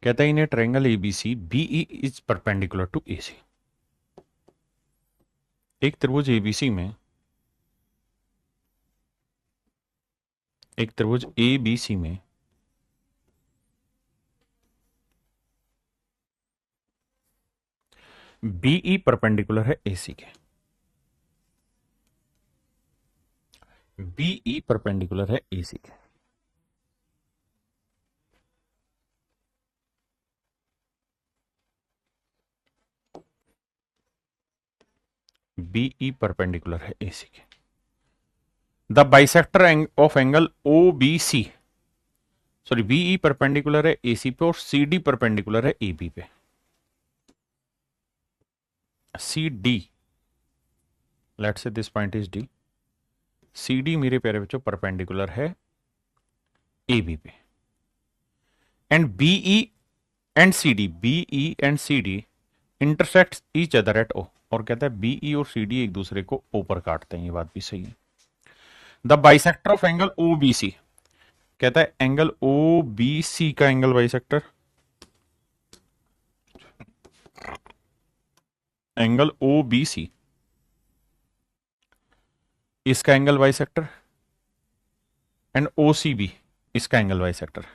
कहता है in a triangle ABC BE is perpendicular to AC। एक त्रिभुज ABC में, एक त्रिभुज ABC में BE परपेंडिकुलर है AC के, BE परपेंडिकुलर है AC के। बीई परपेंडिकुलर है एसी के। The bisector of angle O B C, sorry BE perpendicular है एसी पे और सीडी परपेंडिकुलर है एबी पे। C D, let's say this point is D, C D मेरे प्यारे बच्चों परपेंडिकुलर है ए बी पे, and BE and C D, BE and C D intersect each other at O, और कहता है बीई और सी डी एक दूसरे को ओ पर काटते हैं, ये बात भी सही है। The bisector of angle O B C, कहता है एंगल ओ बी सी का angle bisector, angle O B C इसका angle bisector, and O C B इसका एंगल बाइसेक्टर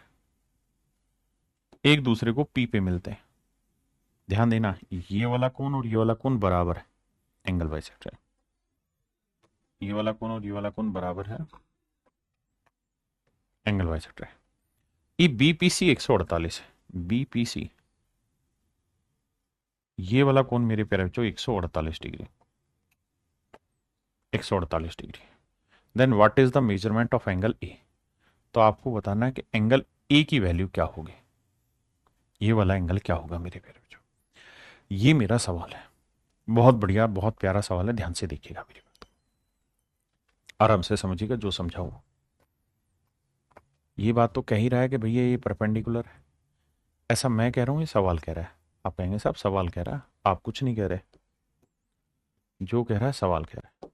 एक दूसरे को पी पे मिलते हैं। ध्यान देना, ये वाला कोण और ये वाला कोण बराबर है, एंगल बाइसेक्टर है। ये वाला कोण और ये वाला कोण बराबर है, एंगल बाइसेक्टर है। ये बीपीसी 148 है, बीपीसी ये वाला कोण मेरे प्यारे बच्चों 148 degree, 148 degree. Then what is the measurement of angle A, तो आपको बताना है कि एंगल ए की वैल्यू क्या होगी, ये वाला एंगल क्या होगा मेरे प्यारे बच्चों। ये मेरा सवाल है, बहुत बढ़िया बहुत प्यारा सवाल है, ध्यान से देखिएगा मेरी बात, आराम से समझिएगा जो समझाऊं। ये बात तो कह ही रहा है कि भैया ये परपेंडिकुलर है, ऐसा मैं कह रहा हूं ये सवाल कह रहा है। आप कहेंगे साहब सवाल कह रहा है, आप कुछ नहीं कह रहे, जो कह रहा है सवाल कह रहा है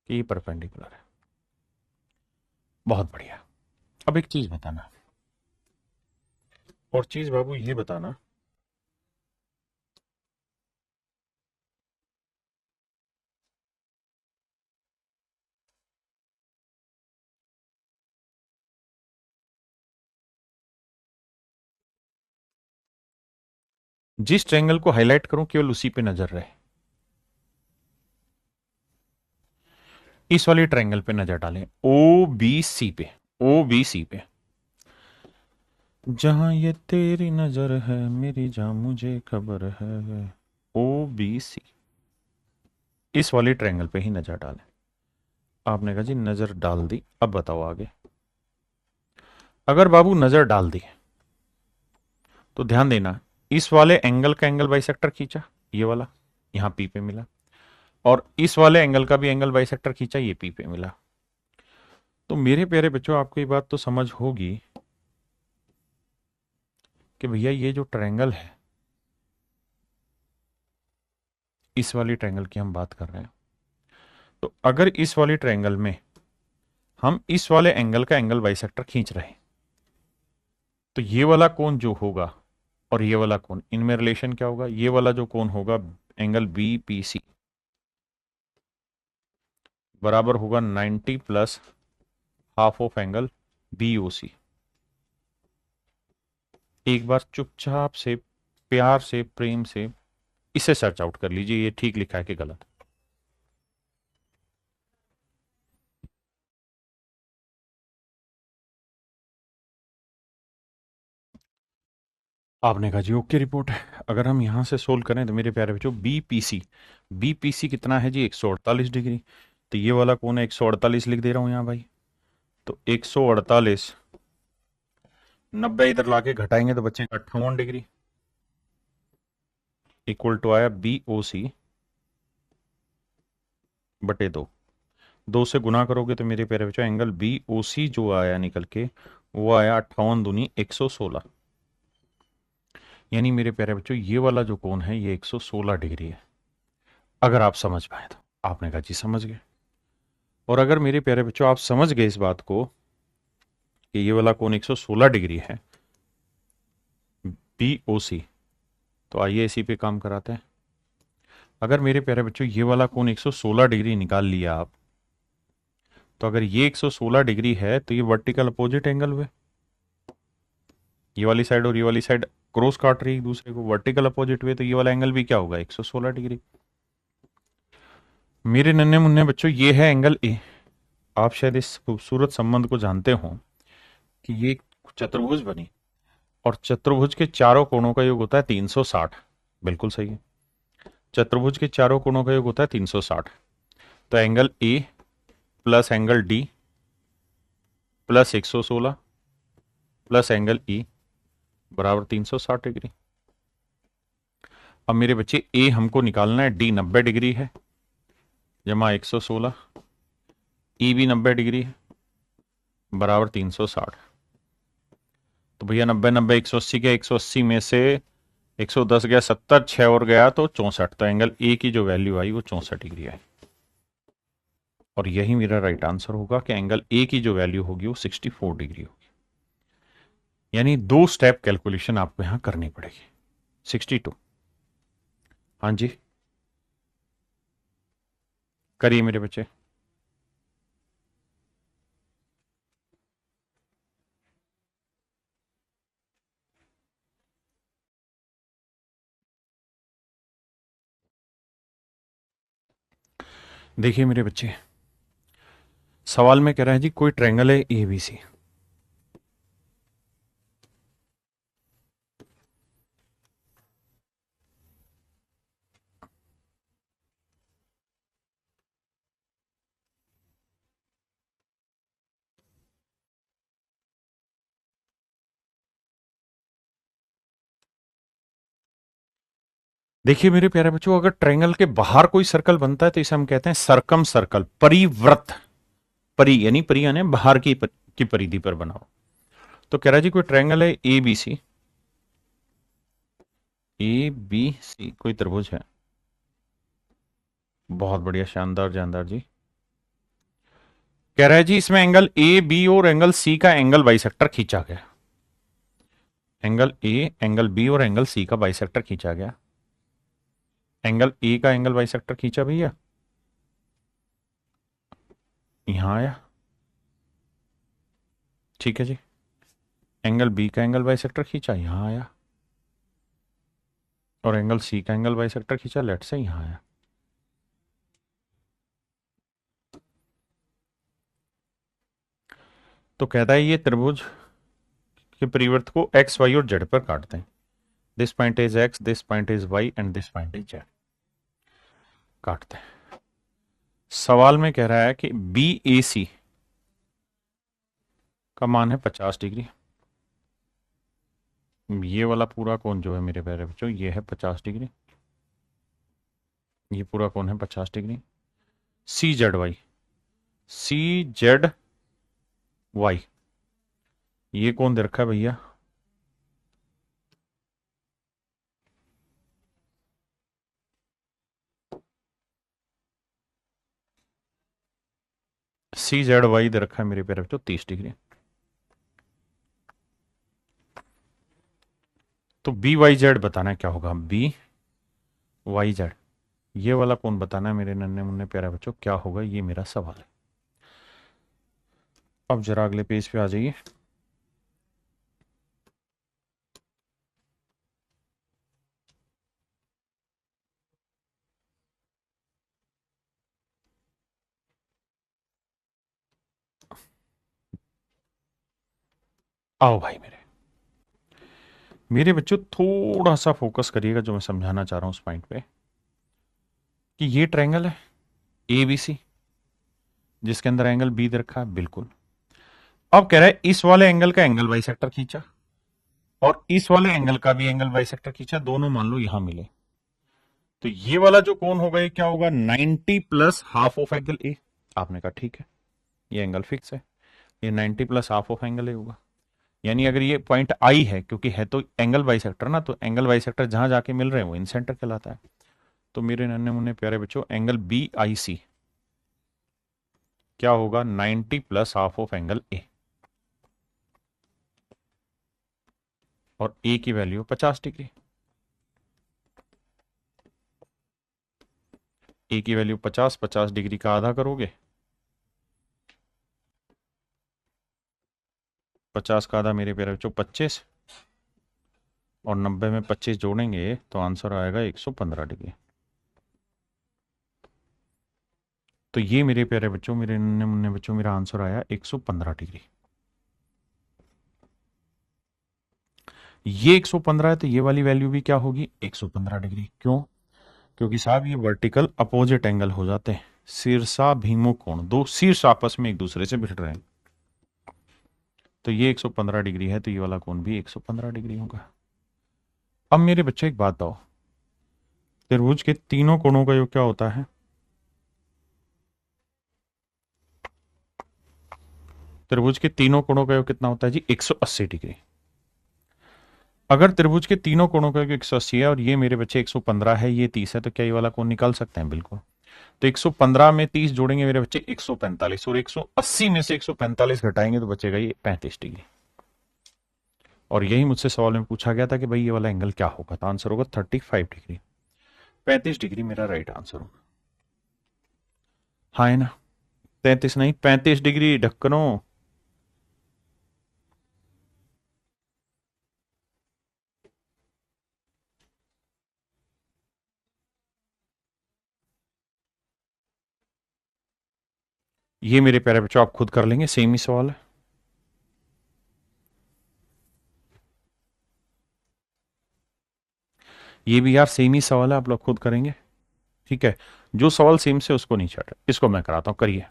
कि ये परपेंडिकुलर है। बहुत बढ़िया। अब एक चीज बताना, और चीज बाबू ये बताना, जिस ट्रायंगल को हाईलाइट करूं केवल उसी पे नजर रहे, इस वाली ट्रायंगल पे नजर डालें, ओ बी सी पे, ओ बी सी पे, जहां ये तेरी नजर है मेरी जान मुझे खबर है, ओ बी सी इस वाली ट्रायंगल पे ही नजर डालें। आपने कहा जी नजर डाल दी, अब बताओ आगे। अगर बाबू नजर डाल दी तो ध्यान देना, इस वाले एंगल का एंगल बाइसेक्टर खींचा, ये वाला यहां पी पे मिला, और इस वाले एंगल का भी एंगल बाइसेक्टर खींचा, ये पी पे मिला। तो मेरे प्यारे बच्चों आपको ये बात तो समझ होगी कि भैया ये जो ट्रायंगल है, इस वाली ट्रायंगल की हम बात कर रहे हैं, तो अगर इस वाली ट्रायंगल में हम इस वाले एंगल का एंगल बाइसेक्टर खींच रहे हैं, तो ये वाला कोण जो होगा और ये वाला कोण, इनमें रिलेशन क्या होगा, ये वाला जो कोण होगा एंगल बी पी सी बराबर होगा 90 plus half of angle B O C. एक बार चुपचाप से प्यार से प्रेम से इसे सर्च आउट कर लीजिए, ये ठीक लिखा है कि गलत। आपने कहा जी ओके रिपोर्ट है। अगर हम यहां से सोल्व करें तो मेरे प्यारे बच्चों बीपीसी, बीपीसी कितना है जी 148 डिग्री, तो ये वाला कौन है 148 लिख दे रहा हूं यहां भाई, तो 148 90 इधर लाके घटाएंगे तो बचेगा 58 डिग्री, इक्वल टू आया बी ओ सी बटे 2, 2 से गुना करोगे तो मेरे प्यारे बच्चों एंगल बी ओ सी जो आया निकल के वो आया 58 दूनी 116, यानी मेरे प्यारे बच्चों ये वाला जो कोण है ये 116 डिग्री है। अगर आप समझ पाए तो आपने कहा जी समझ गए, और अगर मेरे प्यारे बच्चों आप समझ गए इस बात को कि ये वाला कोण 116 डिग्री है बी ओ सी, तो आइए इसी पे काम कराते हैं। अगर मेरे प्यारे बच्चों ये वाला कोण 116 डिग्री निकाल लिया आप, तो अगर ये 116 डिग्री है तो ये वर्टिकल अपोजिट एंगल हुए, ये वाली साइड और ये वाली साइड क्रॉस काट रही है एक दूसरे को, वर्टिकल अपोजिट हुए, तो ये वाला एंगल भी क्या होगा 116 डिग्री। मेरे नन्हे मुन्ने बच्चों ये है एंगल ए। आप शायद इस खूबसूरत संबंध को जानते हो कि ये चतुर्भुज बनी और चतुर्भुज के चारों कोणों का योग होता है 360, बिल्कुल सही है। चतुर्भुज के चारों कोणों का योग होता है 360। तो angle A plus angle D plus 116 plus angle E बराबर 360 डिग्री। अब मेरे बच्चे ए हमको निकालना है, डी 90 डिग्री है जमा 116, ई भी 90 डिग्री है बराबर 360। तो भैया 90 90 180 गया, 180 में से 110 गया 70, 6 और गया तो 64। तो एंगल ए की जो वैल्यू आई वो 64 डिग्री आई। और यही मेरा राइट आंसर होगा कि एंगल ए की जो वैल्यू होगी वो 64 डिग्री होगी। यानी 2 स्टेप कैलकुलेशन आपको यहां करनी पड़ेगी। 62। हाँ जी करिए मेरे बच्चे। देखिए मेरे बच्चे, सवाल में कह रहा है जी कोई ट्रायंगल है ए बी सी। देखिए मेरे प्यारे बच्चों, अगर ट्रायंगल के बाहर कोई सर्कल बनता है तो इसे हम कहते हैं सरकम सर्कल, परिव्रत। परी यानी परी यानी बाहर की परिधि पर बना हो। तो कह रहा है जी कोई ट्रायंगल है A B C. A B सी कोई त्रिभुज है। बहुत बढ़िया, शानदार जानदार जी। कह रहा है जी इसमें एंगल ए बी और एंगल सी का एंगल बाइसेक्टर खींचा गया। एंगल ए, एंगल बी और एंगल सी का बाइसेक्टर खींचा गया। एंगल ए का एंगल बाइसेक्टर खींचा भैया, यहां आया, ठीक है जी। एंगल बी का एंगल बाइसेक्टर खींचा, यहां आया। और एंगल सी का एंगल बाइसेक्टर खींचा, लेट से यहां आया। तो कहता है ये त्रिभुज के परिवर्त को एक्स वाई और जेड पर काटते हैं। This point is x, this point is y and this point is z. काटते हैं। सवाल में कह रहा है कि बी ए सी का मान है 50 डिग्री। ये वाला पूरा कोण जो है मेरे प्यारे बच्चों ये है 50 डिग्री। ये पूरा कोण है 50 डिग्री। सी जेड वाई, सी जेड वाई, ये कोण दे रखा है भैया सी जेड वाई दे रखा है मेरे प्यारे बच्चों 30 डिग्री। तो बी वाई जेड बताना है क्या होगा, बी वाई जेड ये वाला कोण बताना है मेरे नन्हे मुन्ने प्यारे बच्चों क्या होगा, ये मेरा सवाल है। अब जरा अगले पेज पे आ जाइए। आओ भाई मेरे बच्चों थोड़ा सा फोकस करिएगा जो मैं समझाना चाह रहा हूं उस पॉइंट पे कि ये ट्रायंगल है ए बी सी जिसके अंदर एंगल बी दे रखा है, बिल्कुल। अब कह रहा है इस वाले एंगल का एंगल बाइसेक्टर खींचा और इस वाले एंगल का भी एंगल बाइसेक्टर खींचा, दोनों मान लो यहां मिले। तो ये वाला जो कोण होगा ये क्या होगा, 90 प्लस हाफ ऑफ एंगल ए। आपने कहा ठीक है, ये एंगल फिक्स है, ये 90 प्लस हाफ ऑफ एंगल ए होगा। यानी अगर ये पॉइंट आई है, क्योंकि है तो एंगल बाइसेक्टर ना, तो एंगल बाइसेक्टर जहां जाके मिल रहे हैं वो इन सेंटर कहलाता है। तो मेरे नन्हे मुन्ने प्यारे बच्चों एंगल बी आई सी क्या होगा, 90 प्लस हाफ ऑफ एंगल ए। और ए की वैल्यू 50 डिग्री। ए की वैल्यू 50, 50 डिग्री का आधा करोगे, 50 का आधा मेरे प्यारे बच्चों 25, और 90 में 25 जोड़ेंगे तो आंसर आएगा 115 डिग्री। तो ये मेरे प्यारे बच्चों, मेरे नन्हे मुन्ने बच्चों, मेरा आंसर आया 115 डिग्री। ये 115 है तो ये वाली वैल्यू भी क्या होगी, 115 डिग्री। क्यों, क्योंकि साहब ये वर्टिकल अपोजिट एंगल हो जाते हैं। शीर्षा भीमुख कोण, दो शीर्ष आपस में एक दूसरे से भिड़ रहे हैं। तो ये 115 डिग्री है, तो ये वाला कोण भी 115 डिग्री होगा। अब मेरे बच्चे एक बात बताओ, त्रिभुज के तीनों कोणों का योग क्या होता है? त्रिभुज के तीनों कोणों का योग कितना होता है जी? 180 डिग्री। अगर त्रिभुज के तीनों कोणों का योग 180 है और ये मेरे बच्चे 115 है, ये 30 है, तो क्या ये वाला कोण निकाल सकते हैं? बिल्कुल। तो 115 में 30 जोड़ेंगे मेरे बच्चे 145, और 180 में से 145 घटाएंगे तो बचेगा ये 35 डिग्री। और यही मुझसे सवाल में पूछा गया था कि भाई ये वाला एंगल क्या होगा, तो आंसर होगा 35 डिग्री। 35 डिग्री मेरा राइट आंसर होगा। हाँ है ना? 33 नहीं, 35 डिग्री ढक्कनों। ये मेरे प्यारे बच्चों आप खुद कर लेंगे, सेम ही सवाल है। ये भी यार सेम ही सवाल है, आप लोग खुद करेंगे। ठीक है, जो सवाल सेम से उसको नहीं छाटा, इसको मैं कराता हूं, करिए।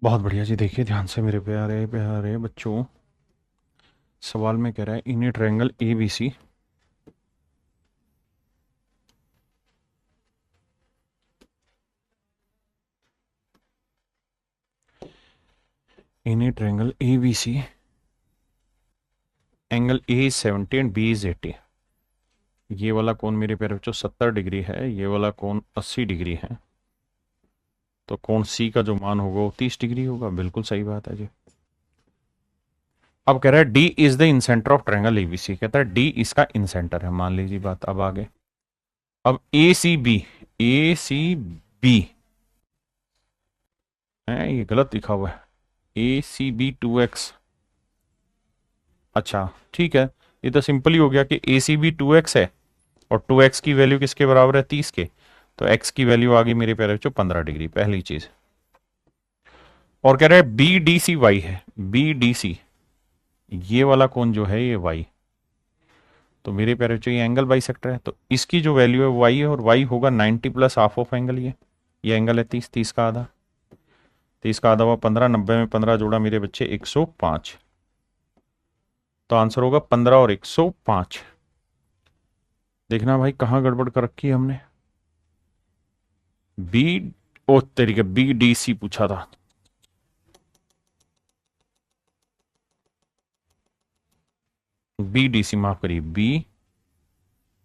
बहुत बढ़िया जी, देखिए ध्यान से मेरे प्यारे प्यारे बच्चों, सवाल में कह रहा है in a triangle A B C, in a triangle A B C angle A is 70 and B is 80। ये वाला कोण मेरे प्यारे बच्चों 70 डिग्री है, ये वाला कोण 80 डिग्री है, तो कोण सी का जो मान होगा वो 30 डिग्री होगा। बिल्कुल सही बात है जी। अब कह रहा है D is the incenter of triangle ABC, कहता है डी इसका इंसेंटर है, मान लीजिए बात। अब आगे, अब ए सी बी है, ये गलत लिखा हुआ है, ए सी बी 2x। अच्छा ठीक है, ये तो सिंपल ही हो गया कि ए सी बी 2x है और 2x की वैल्यू किसके बराबर है? 30 के। तो x की वैल्यू आ गई मेरे प्यारे बच्चों 15 डिग्री, पहली चीज। और कह रहा है बी डी सी वाई है, बी डी सी ये वाला कोण जो है ये y, तो मेरे प्यारे बच्चों ये एंगल बाइसेक्टर है, तो इसकी जो वैल्यू है y है, और y होगा 90 प्लस हाफ ऑफ एंगल। ये एंगल है 30, 30 का आधा, 30 का आधा हुआ 15, 90 में 15 जोड़ा मेरे बच्चे 105। तो आंसर होगा 15 और 105। देखना भाई कहां गड़बड़ कर रखी है हमने। बी, ओ तरीके बी डी सी पूछा था। बी डी सी, माफ करिए, बी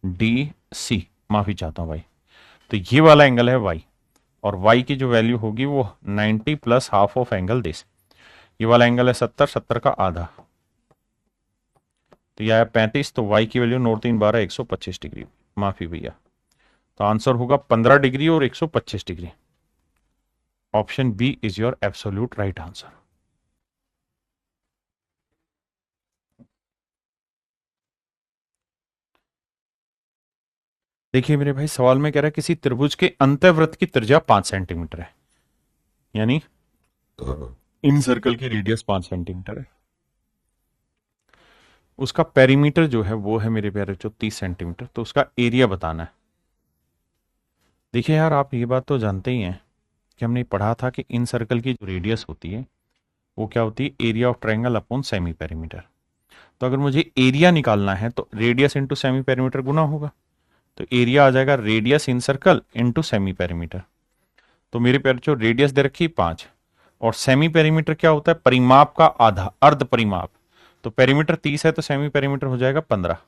डी सी, माफी चाहता हूं भाई। तो ये वाला एंगल है y, और y की जो वैल्यू होगी वो 90 plus half of angle this. ये वाला एंगल है 70, 70 का आधा, तो यह आया 35। तो y की वैल्यू 9 3 12 125 डिग्री, माफी भैया। तो आंसर होगा 15 डिग्री और 125 degree. Option b is your absolute right answer. देखिए मेरे भाई, सवाल में कह रहा है किसी त्रिभुज के अंतःवृत्त की त्रिज्या 5 सेंटीमीटर है, यानी इन सर्कल की रेडियस 5 सेंटीमीटर है, उसका पेरीमीटर जो है वो है मेरे प्यारे जो 30 सेंटीमीटर, तो उसका एरिया बताना है। देखिए यार, आप ये बात तो जानते ही हैं कि हमने पढ़ा था कि इन सर्कल की जो रेडियस होती है वो क्या होती है? Area of triangle upon semi perimeter. तो अगर मुझे एरिया निकालना है तो रेडियस इंटू सेमी पेरीमीटर गुना होगा, तो एरिया आ जाएगा रेडियस इन सर्कल इंटू सेमी पेरीमीटर। तो मेरे प्यारे जो रेडियस दे रखी 5, और सेमी पेरीमीटर क्या होता है? परिमाप का आधा, अर्ध परिमाप। तो पेरीमीटर 30 है तो सेमी पेरीमीटर हो जाएगा 15।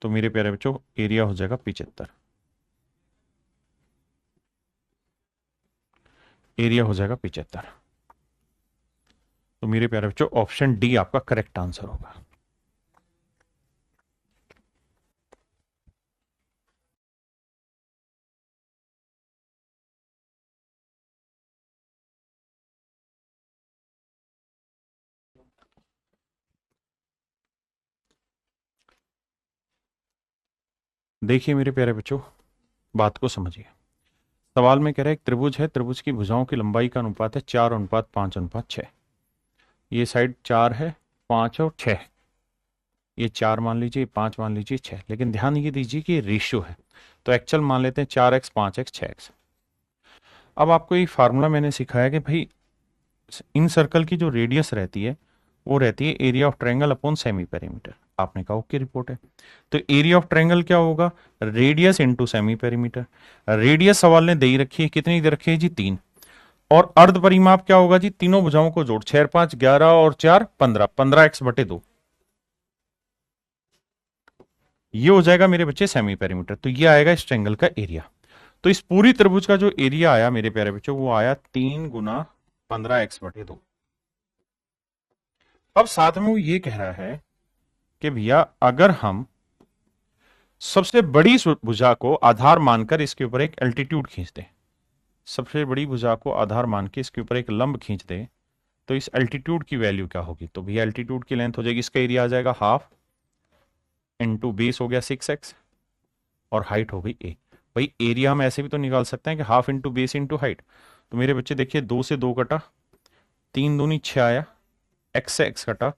तो मेरे प्यारे बच्चों एरिया हो जाएगा 75, एरिया हो जाएगा 75। तो मेरे प्यारे बच्चों ऑप्शन डी आपका करेक्ट आंसर होगा। देखिए मेरे प्यारे बच्चों, बात को समझिए। सवाल में कह रहा है एक त्रिभुज है, त्रिभुज की भुजाओं की लंबाई का अनुपात है 4:5:6। ये साइड 4 है, 5 और 6। ये 4 मान लीजिए, 5 मान लीजिए, 6। लेकिन ध्यान ये दीजिए कि ये रेशियो है, तो एक्चुअल मान लेते हैं 4x, 5x, 6x। अब आपको ये फार्मूला मैंने सिखाया कि भाई इन सर्कल की जो रेडियस रहती है वो रहती है area of triangle upon semi perimeter. आपने कहा ओके रिपोर्ट है, तो एरिया ऑफ ट्रायंगल क्या होगा? Radius into semi perimeter. Radius सवाल ने दे ही रखी है, कितनी दे रखी है जी? 3। और अर्ध परिमाप क्या होगा जी? तीनों भुजाओं को जोड़, 6 5 11 और 4 15, 15x/2। ये हो जाएगा मेरे बच्चे सेमी पेरीमीटर। तो ये आएगा इस ट्रायंगल का एरिया। तो इस पूरी त्रिभुज का जो एरिया आया मेरे प्यारे बच्चों, वो आया 3 गुना 15x/2। अब साथ में वो ये कह रहा है कि भैया अगर हम सबसे बड़ी भुजा को आधार मानकर इसके ऊपर एक एल्टीट्यूड खींच दें, सबसे बड़ी भुजा को आधार मान के इसके ऊपर एक लंब खींच दें, तो इस एल्टीट्यूड की वैल्यू क्या होगी? तो भैया एल्टीट्यूड की लेंथ हो जाएगी, इसका एरिया आ जाएगा हाफ इंटू बेस हो गया 6x और हाइट हो गई ए। भाई एरिया हम ऐसे भी तो निकाल सकते हैं कि half into base into height. तो मेरे बच्चे देखिए, 2 से 2 कटा, 3 दूनी 6 आया, x से x कटा,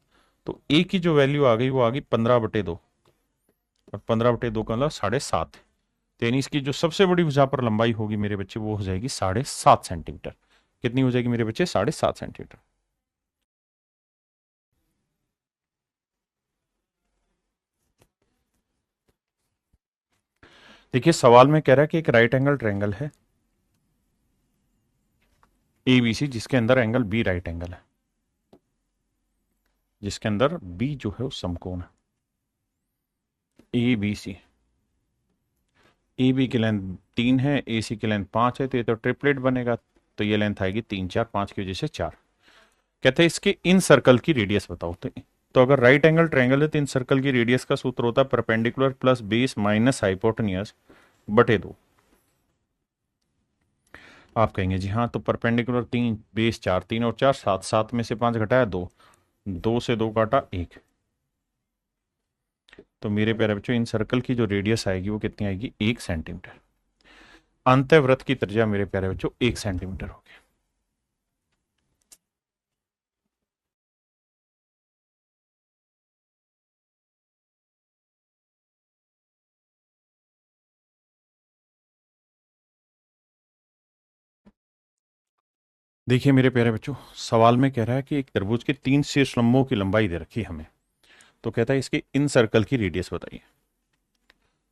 तो ए की जो वैल्यू आ गई वो आ गई 15/2। और 15/2 का मतलब 7.5। तो यानी इसकी जो सबसे बड़ी भुजा पर लंबाई होगी मेरे बच्चे, वो हो जाएगी 7.5 सेंटीमीटर। कितनी हो जाएगी मेरे बच्चे? 7.5 सेंटीमीटर। देखिए सवाल में कह रहा है कि एक राइट एंगल ट्रायंगल है ABC, जिसके अंदर एंगल बी राइट एंगल है, जिसके अंदर बी जो है वो समकोण है। ABC, AB की लेंथ 3 है, AC की लेंथ 5 है, तो ये तो ट्रिपलेट बनेगा। तो ये लेंथ आएगी 3 4, 5 की वजह से 4। कहते हैं इसके इन सर्कल की रेडियस बताओ। तो अगर राइट एंगल ट्रायंगल है तो इन सर्कल की रेडियस का सूत्र होता है perpendicular plus base minus hypotenuse बटे 2। आप कहेंगे जी हाँ, तो परपेंडिकुलर 3, बेस 4, 3 और 4 7, 7 में से 5 घटाया 2, 2 से 2 काटा 1। तो मेरे प्यारे बच्चों इन सर्कल की जो रेडियस आएगी वो कितनी आएगी? 1 सेंटीमीटर। अंतःवृत्त की त्रिज्या मेरे प्यारे बच्चों 1 सेंटीमीटर होगी। देखिए मेरे प्यारे बच्चों, सवाल में कह रहा है कि एक त्रिभुज के 3 शीर्ष लंबों की लंबाई दे रखी है हमें, तो कहता है इसके इन सर्कल की रेडियस बताइए।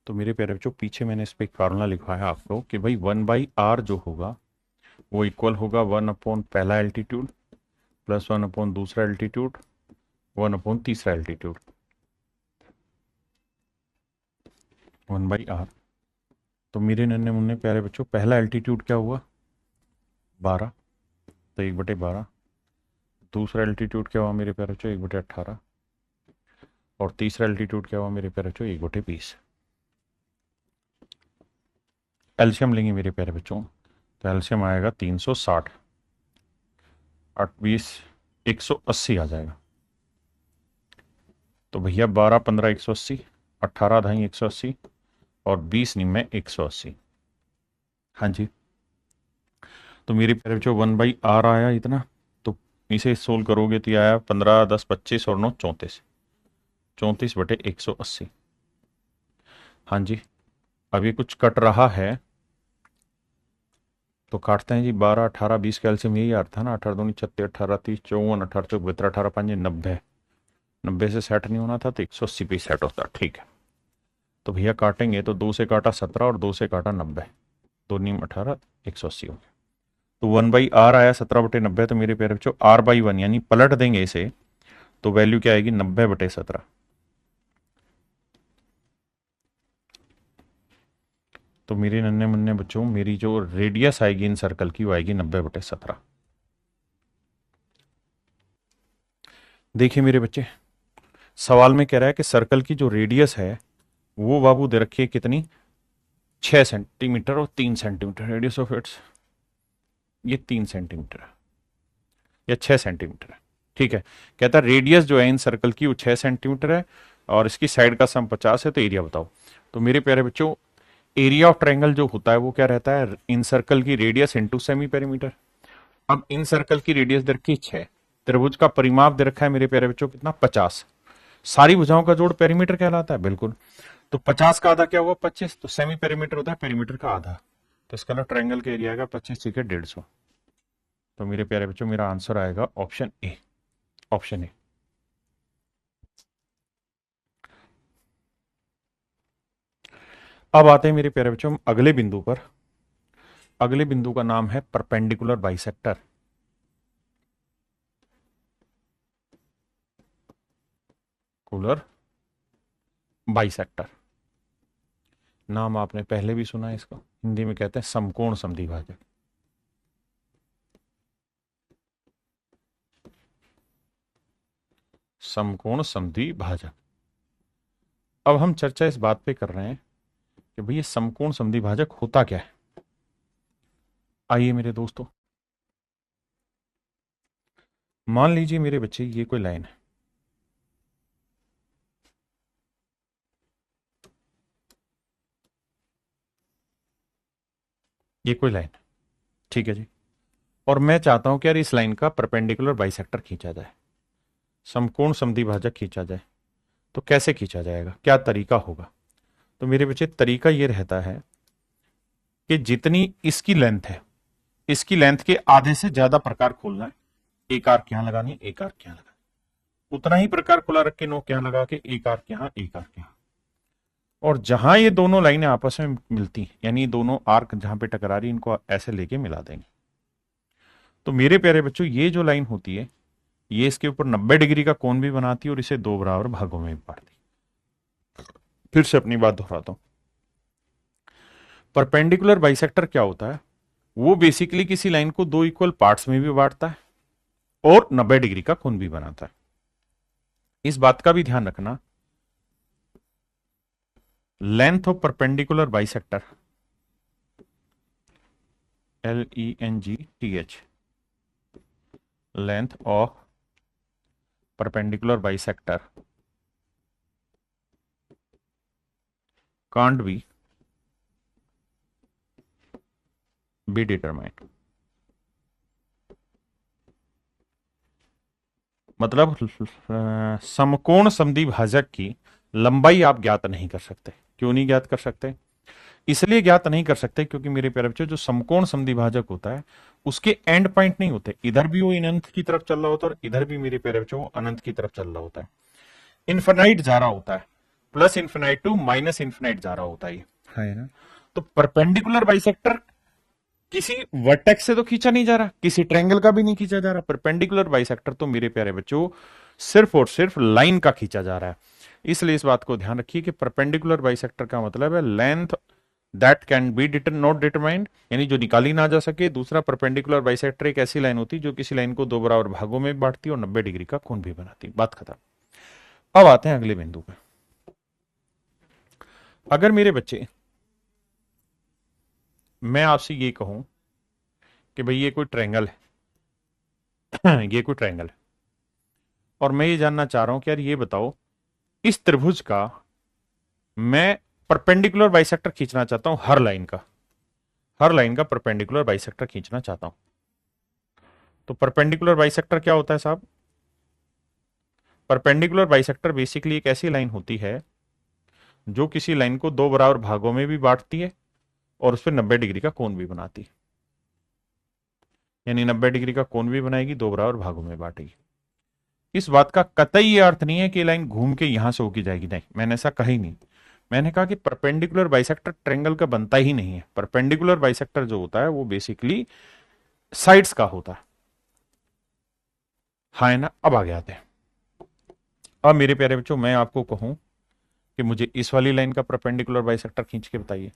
तो मेरे प्यारे बच्चों पीछे मैंने इस पर एक फार्मूला लिखवाया आपको कि भाई 1/r जो होगा वो इक्वल होगा 1 अपॉन पहला एल्टीट्यूड प्लस 1 अपॉन दूसरा एल्टीट्यूड, 1 अपॉन तीसरा एल्टीट्यूड, 1/r। तो मेरे नन्हे मुन्ने प्यारे बच्चों पहला एल्टीट्यूड क्या हुआ? 12, तो 1/12। दूसरा एल्टीट्यूड क्या हुआ मेरे प्यारे बच्चों? 1/18। और तीसरा एल्टीट्यूड क्या हुआ मेरे प्यारे बच्चों? 1/20। एल्शियम लेंगे मेरे प्यारे बच्चों, तो एल्शियम आएगा 360, 8 20 180 आ जाएगा। तो भैया 12 15 180, 18 ढाई 180 और 20 निम्न 180। हाँ जी, तो मेरे प्यारे बच्चों 1/r आया इतना। तो इसे सोल्व करोगे तो ये आया 15 10 25 और 9 34, 34/180। हाँ जी, अब ये कुछ कट रहा है तो काटते हैं जी। 12 18 20 का एल्शियम यही आता था ना, 18 दूनी 36, 18 30 54, 18 चौक 72, 18 5 90, 90 से सेट नहीं होना था तो 180 पे सेट होता। ठीक है, तो भैया काटेंगे तो 2 से काटा 17 और 2 से काटा 90, 2 नीम 18, 180 हो गया। तो 1/r आया 17/90। तो मेरे प्यारे बच्चों r/1 यानी पलट देंगे इसे तो वैल्यू क्या आएगी? 90/17। तो मेरे नन्हे मुन्ने बच्चों मेरी जो रेडियस आएगी इन सर्कल की वो आएगी 90/17। देखिए मेरे बच्चे सवाल में कह रहा है कि सर्कल की जो रेडियस है वो बाबू दे रखी है कितनी? 6 सेंटीमीटर और 3 सेंटीमीटर। रेडियस ऑफ इट्स ये 3 सेंटीमीटर है या 6 सेंटीमीटर है। ठीक है, कहता है रेडियस जो है इन सर्कल की वो 6 सेंटीमीटर है और इसकी साइड का सम 50 है, तो एरिया बताओ। तो मेरे प्यारे बच्चों, एरिया ऑफ ट्रायंगल जो होता है वो क्या रहता है, इन सर्कल की रेडियस इनटू सेमी पेरीमीटर। अब इन सर्कल की रेडियस दे रखी 6, त्रिभुज का परिमाप दे रखा है मेरे प्यारे बच्चों कितना, 50। सारी भुजाओं का जोड़ पेरीमीटर कहलाता है, बिल्कुल। तो 50 का आधा क्या हुआ, 25। तो सेमी पेरीमीटर होता है पेरीमीटर का आधा। तो इसका ना ट्रायंगल का एरिया आएगा 25 ठीक है 150। तो मेरे प्यारे बच्चों मेरा आंसर आएगा ऑप्शन ए, ऑप्शन ए। अब आते हैं मेरे प्यारे बच्चों अगले बिंदु पर। अगले बिंदु का नाम है परपेंडिकुलर बाइसेक्टर। कुलर बाइसेक्टर, नाम आपने पहले भी सुना है इसका, हिंदी में कहते हैं समकोण समद्विभाजक। समकोण समद्विभाजक। अब हम चर्चा इस बात पे कर रहे हैं कि भई ये समकोण समद्विभाजक होता क्या है। आइए मेरे दोस्तों, मान लीजिए मेरे बच्चे ये कोई लाइन है, ये कोई लाइन, ठीक है जी। और मैं चाहता हूं कि यार इस लाइन का परपेंडिकुलर बाइसेक्टर खींचा जाए, समकोण समद्विभाजक खींचा जाए। तो कैसे खींचा जाएगा, क्या तरीका होगा। तो मेरे बच्चे तरीका ये रहता है कि जितनी इसकी लेंथ है, इसकी लेंथ के आधे से ज्यादा प्रकार खोलना है। एक आर्क यहां लगानी है, एक आर्क यहां लगानी, उतना ही प्रकार खुला रख के नोक यहां लगा के एक आर्क यहां, एक आर्क यहां। और जहां ये दोनों लाइनें आपस में मिलती, यानी दोनों आर्क जहां पे टकरा रही, इनको ऐसे लेके मिला देंगे। तो मेरे प्यारे बच्चों ये जो लाइन होती है, ये इसके ऊपर 90 डिग्री का कोण भी बनाती है और इसे दो बराबर भागों में भी बांटती। फिर से अपनी बात दोहराता हूं, परपेंडिकुलर बाइसेक्टर क्या होता है, वो बेसिकली किसी लाइन को दो इक्वल पार्ट्स में भी बांटता है और 90 डिग्री का कोण भी बनाता है। इस बात का भी ध्यान रखना, length of perpendicular bisector, LENGTH, length of perpendicular bisector can't be determined। मतलब समकोण समद्विभाजक की लंबाई आप ज्ञात नहीं कर सकते। क्यों नहीं ज्ञात कर सकते, इसलिए ज्ञात नहीं कर सकते क्योंकि मेरे प्यारे बच्चों जो समकोण समद्विभाजक होता है उसके एंड पॉइंट नहीं होते, इधर भी वो अनंत की तरफ चल रहा होता है और इधर भी मेरे प्यारे बच्चों वो अनंत की तरफ चल रहा होता है, इन्फिनाइट जा रहा होता है, plus infinite to minus infinite जा रहा होता है ना। तो परपेंडिकुलर बाइसेक्टर किसी वर्टेक्स से तो खींचा नहीं जा रहा, किसी ट्रायंगल का भी नहीं खींचा जा रहा, परपेंडिकुलर बाइसेक्टर तो मेरे प्यारे बच्चों सिर्फ और सिर्फ लाइन का खींचा जा रहा है। इसलिए इस बात को ध्यान रखिए कि परपेंडिकुलर बाइसेक्टर का मतलब है length that can be not determined, यानी जो निकाली ना जा सके। दूसरा, परपेंडिकुलर बाइसेक्टर एक ऐसी लाइन होती है जो किसी लाइन को दो बराबर भागों में बांटती है और 90 डिग्री का कोण भी बनाती है। बात खत्म। अब आते हैं अगले बिंदु पे। अगर मेरे बच्चे मैं आपसे ये कहूं कि भाई ये कोई ट्रायंगल है ये कोई ट्रायंगल है और मैं ये जानना चाह रहा हूं कि यार ये बताओ इस त्रिभुज का मैं परपेंडिकुलर बाइसेक्टर खींचना चाहता हूं, हर लाइन का परपेंडिकुलर बाइसेक्टर खींचना चाहता हूं। तो परपेंडिकुलर बाइसेक्टर क्या होता है साहब, परपेंडिकुलर बाइसेक्टर बेसिकली एक ऐसी लाइन होती है जो किसी लाइन को दो बराबर भागों में भी बांटती है और उस पर 90 डिग्री का कोण भी बनाती है, यानी 90 डिग्री का कोण भी बनाएगी, दो बराबर भागों में बांटेगी। इस बात का कतई ये अर्थ नहीं है कि लाइन घूम के यहां से होके जाएगी, नहीं, मैंने ऐसा कहा ही नहीं। मैंने कहा कि परपेंडिकुलर बाइसेक्टर ट्रायंगल का बनता ही नहीं है। परपेंडिकुलर बाइसेक्टर जो होता है वो बेसिकली साइड्स का होता है। हाँ है ना। अब आगे आते हैं। अब मेरे प्यारे बच्चों मैं आपको कहूं कि मुझे इस वाली लाइन का परपेंडिकुलर बाइसेक्टर खींच के बताइए,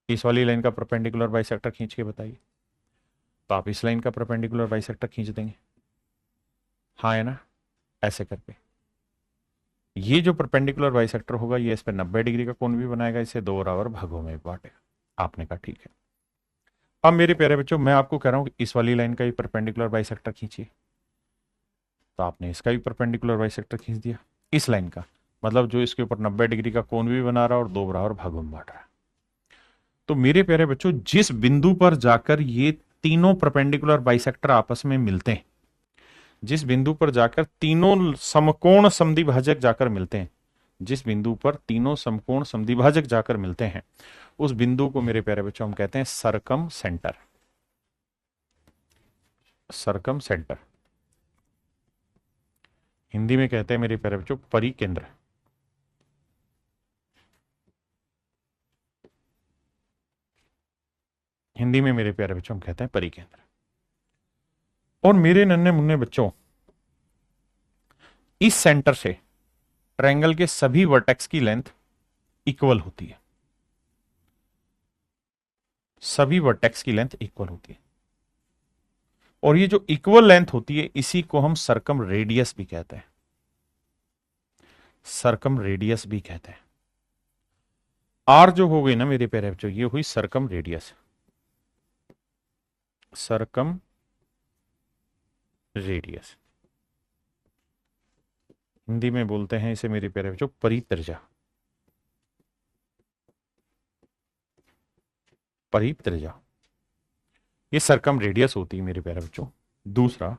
इस वाली लाइन का परपेंडिकुलर बाइसेक्टर खींच के बताइए। तो आप इस लाइन का परपेंडिकुलर बाइसेक्टर खींच देंगे, हाँ है ना, ऐसे करके। ये जो परपेंडिकुलर बाइसेक्टर होगा ये इस पर 90 डिग्री का कोण भी बनाएगा, इसे दो बराबर भागों में बांटेगा। आपने कहा ठीक है। अब मेरे प्यारे बच्चों मैं आपको कह रहा हूं कि इस वाली लाइन का ही परपेंडिकुलर बाइसेक्टर खींचिए। तो आपने इसका भी परपेंडिकुलर बाइसेक्टर खींच दिया, इस लाइन का, मतलब जो इसके ऊपर 90 डिग्री का कोण भी बना रहा है और दो बराबर भागों में बांट रहा है। तो मेरे प्यारे बच्चों, जिस बिंदु पर जाकर ये तीनों परपेंडिकुलर बाइसेक्टर आपस में मिलते हैं, जिस बिंदु पर जाकर तीनों समकोण समद्विभाजक जाकर मिलते हैं, जिस बिंदु पर तीनों समकोण समद्विभाजक जाकर मिलते हैं, उस बिंदु को मेरे प्यारे बच्चों हम कहते हैं सरकम सेंटर। सरकम सेंटर हिंदी में कहते हैं मेरे प्यारे बच्चों परिकेंद्र। हिंदी में मेरे प्यारे बच्चों हम कहते हैं परिकेंद्र। और मेरे नन्हे मुन्ने बच्चों, इस सेंटर से ट्रायंगल के सभी वर्टेक्स की लेंथ इक्वल होती है, सभी वर्टेक्स की लेंथ इक्वल होती है। और ये जो इक्वल लेंथ होती है, इसी को हम सरकम रेडियस भी कहते हैं, सरकम रेडियस भी कहते हैं। आर जो हो गई ना मेरे प्यारे बच्चों, ये हुई सरकम रेडियस, सरकम रेडियस। हिंदी में बोलते हैं इसे मेरे प्यारे बच्चों परित्रिज्या, परित्रिज्या। ये सरकम रेडियस होती है मेरे प्यारे बच्चों। दूसरा,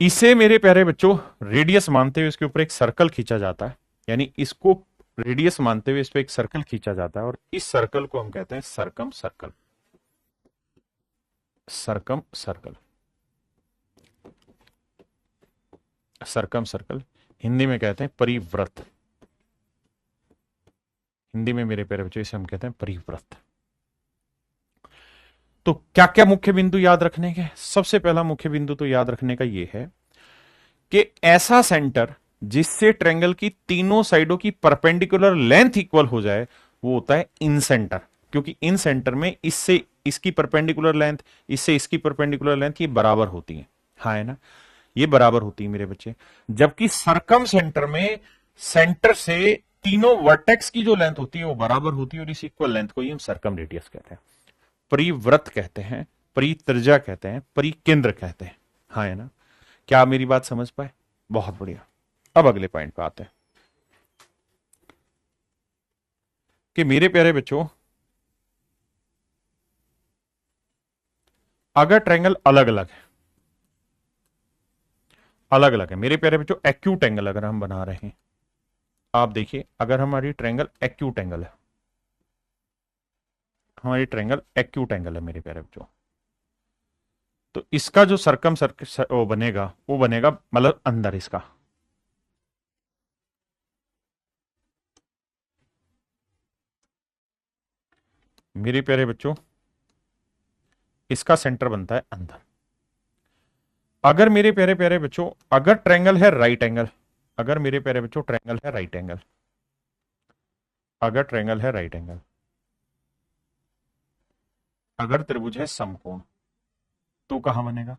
इसे मेरे प्यारे बच्चों रेडियस मानते हुए इसके ऊपर एक सर्कल खींचा जाता है, यानी इसको रेडियस मानते हुए इस पे एक सर्कल खींचा जाता है, और इस सर्कल को हम कहते हैं सरकम सर्कल, सरकम सर्कल, सरकम सर्कल। हिंदी में कहते हैं परिव्रत, हिंदी में मेरे प्यारे बच्चों इसे हम कहते हैं परिव्रत। तो क्या क्या मुख्य बिंदु याद रखने के? सबसे पहला मुख्य बिंदु तो याद रखने का यह है कि ऐसा सेंटर जिससे ट्रायंगल की तीनों साइडों की परपेंडिकुलर लेंथ इक्वल हो जाए, वो होता है इन सेंटर। क्योंकि इन सेंटर में इससे इसकी परपेंडिकुलर लेंथ, इससे इसकी परपेंडिकुलर लेंथ ये बराबर होती है, हाँ है ना, ये बराबर होती है मेरे बच्चे। जबकि सरकम सेंटर में सेंटर से तीनों वर्टेक्स की जो लेंथ होती है वो बराबर होती है, और इस इक्वल लेंथ को ही हम सरकम रेडियस कहते हैं, परिव्रत कहते हैं, परित्रिज्या कहते हैं, परिकेंद्र कहते हैं, हाँ है ना। क्या आप मेरी बात समझ पाए? बहुत बढ़िया। अब अगले पॉइंट पे आते हैं कि मेरे प्यारे बच्चों, अगर ट्रायंगल अलग अलग है, अलग अलग है मेरे प्यारे बच्चों, एक्यूट एंगल अगर हम बना रहे हैं, आप देखिए अगर हमारी ट्रायंगल एक्यूट एंगल है, हमारी ट्रायंगल एक्यूट एंगल है मेरे प्यारे बच्चों, तो इसका जो सरकम सर्कल वो बनेगा मतलब अंदर इसका, मेरे प्यारे बच्चों इसका सेंटर बनता है अंदर। अगर मेरे प्यारे प्यारे बच्चों, अगर ट्रायंगल है राइट एंगल, अगर मेरे प्यारे बच्चों ट्रायंगल है राइट एंगल, अगर ट्रायंगल है राइट एंगल, अगर त्रिभुज है समकोण, तो कहां बनेगा?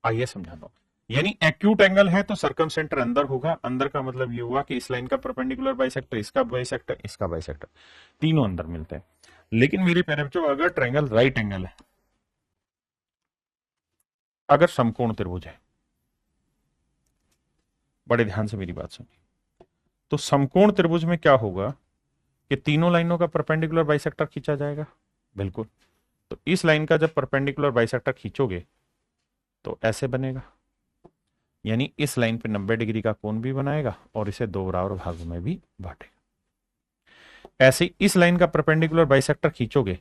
आइए समझा दो। यानी एक्यूट एंगल है तो सरकम सेंटर अंदर होगा, अंदर का मतलब ये हुआ कि इस लाइन का परपेंडिकुलर बाइसेक्टर, इसका बाइसेक्टर, इसका बाइसेक्टर, तीनों अंदर मिलते हैं। लेकिन मेरे प्यारे बच्चों अगर ट्रायंगल राइट एंगल है, अगर समकोण त्रिभुज है, बड़े ध्यान से मेरी बात सुनिए, तो समकोण त्रिभुज में क्या होगा कि तीनों लाइनों का परपेंडिकुलर बाइसेक्टर खींचा जाएगा, बिल्कुल। तो इस लाइन का जब परपेंडिकुलर बाइसेक्टर खींचोगे तो ऐसे बनेगा, यानी इस लाइन पे 90 डिग्री का कोण भी बनाएगा और इसे दो बराबर भागों में भी बांटेगा। ऐसे ही इस लाइन का परपेंडिकुलर बाइसेक्टर खींचोगे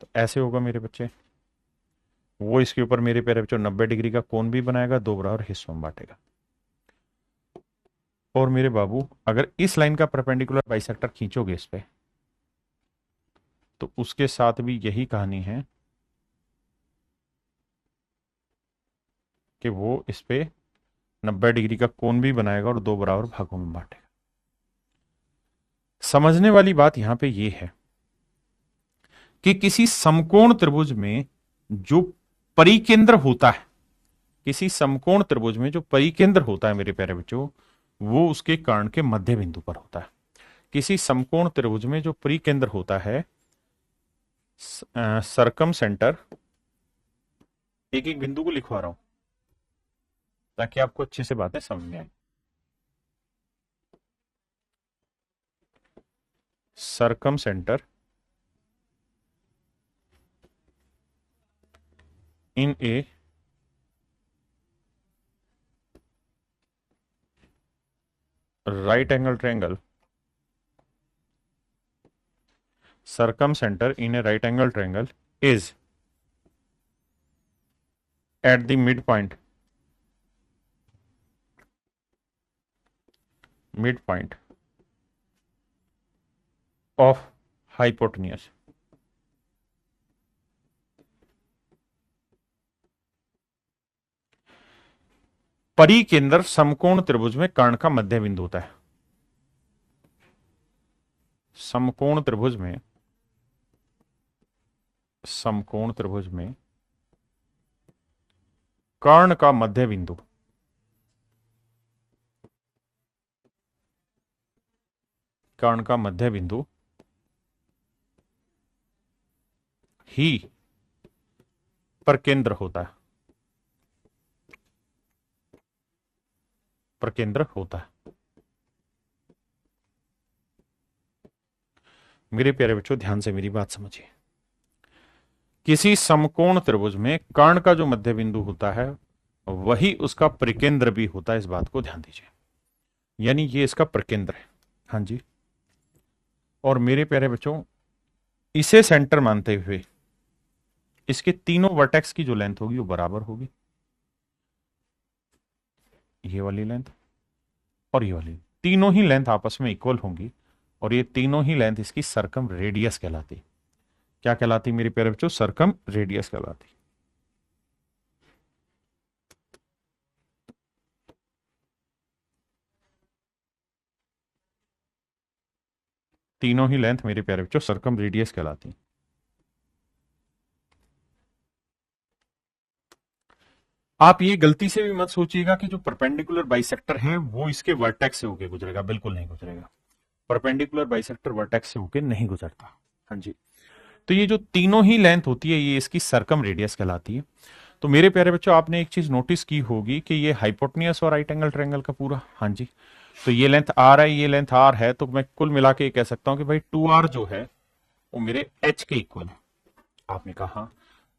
तो ऐसे होगा मेरे बच्चे, वो इसके ऊपर मेरे प्यारे बच्चों 90 डिग्री का कोण भी बनाएगा, दो बराबर हिस्सों में बांटेगा। और मेरे बाबू अगर इस लाइन का परपेंडिकुलर बाइसेक्टर खींचोगे इस पे, तो उसके साथ भी यही कहानी है कि वो इस पे 90 डिग्री का कोण भी बनाएगा और दो बराबर भागों में बांटेगा। समझने वाली बात यहां पे ये है कि किसी समकोण त्रिभुज में जो परिकेंद्र होता है, किसी समकोण त्रिभुज में जो परिकेंद्र होता है मेरे प्यारे बच्चों, वो उसके कर्ण के मध्य बिंदु पर होता है। किसी समकोण त्रिभुज में जो परिकेंद्र होता है सरकम सेंटर, एक एक बिंदु को लिखवा रहा हूं ताकि आपको अच्छे से बातें समझ में आए। सरकम centre in A right angle triangle, circumcenter in a right angle triangle is at the midpoint of hypotenuse. परिकेंद्र समकोण त्रिभुज में कर्ण का मध्य बिंदु होता है। समकोण त्रिभुज में कर्ण का मध्य बिंदु ही परकेंद्र होता है। मेरे प्यारे बच्चों, ध्यान से मेरी बात समझिए। किसी समकोण त्रिभुज में कर्ण का जो मध्य बिंदु होता है वही उसका परिकेंद्र भी होता है। इस बात को ध्यान दीजिए, यानी ये इसका परिकेंद्र है। हाँ जी। और मेरे प्यारे बच्चों, इसे सेंटर मानते हुए इसके तीनों वर्टेक्स की जो लेंथ होगी वो बराबर होगी। ये वाली लेंथ और ये वाली, तीनों ही लेंथ आपस में इक्वल होंगी और ये तीनों ही लेंथ इसकी सरकम रेडियस कहलाती। क्या कहलाती मेरे प्यारे बच्चों? सरकम रेडियस कहलाती। तीनों ही लेंथ मेरे प्यारे बच्चों सरकम रेडियस कहलाती। आप ये गलती से भी मत सोचिएगा कि जो परपेंडिकुलर बाइसेक्टर है वो इसके वर्टेक्स से होके गुजरेगा, बिल्कुल नहीं गुजरेगा। परपेंडिकुलर बाइसेक्टर वर्टेक्स से होके नहीं गुजरता। हाँ जी। तो ये जो तीनों ही लेंथ होती है ये इसकी सरकम रेडियस कहलाती है। तो मेरे प्यारे बच्चों, आपने एक चीज नोटिस की होगी कि ये हाइपोटेन्यूस और राइट एंगल ट्रायंगल का पूरा, हाँ जी, तो ये लेंथ आर है, ये लेंथ आर है, तो मैं कुल मिला के कह सकता हूं कि भाई 2r जो है वो मेरे h के इक्वल है। आपने कहा हाँ।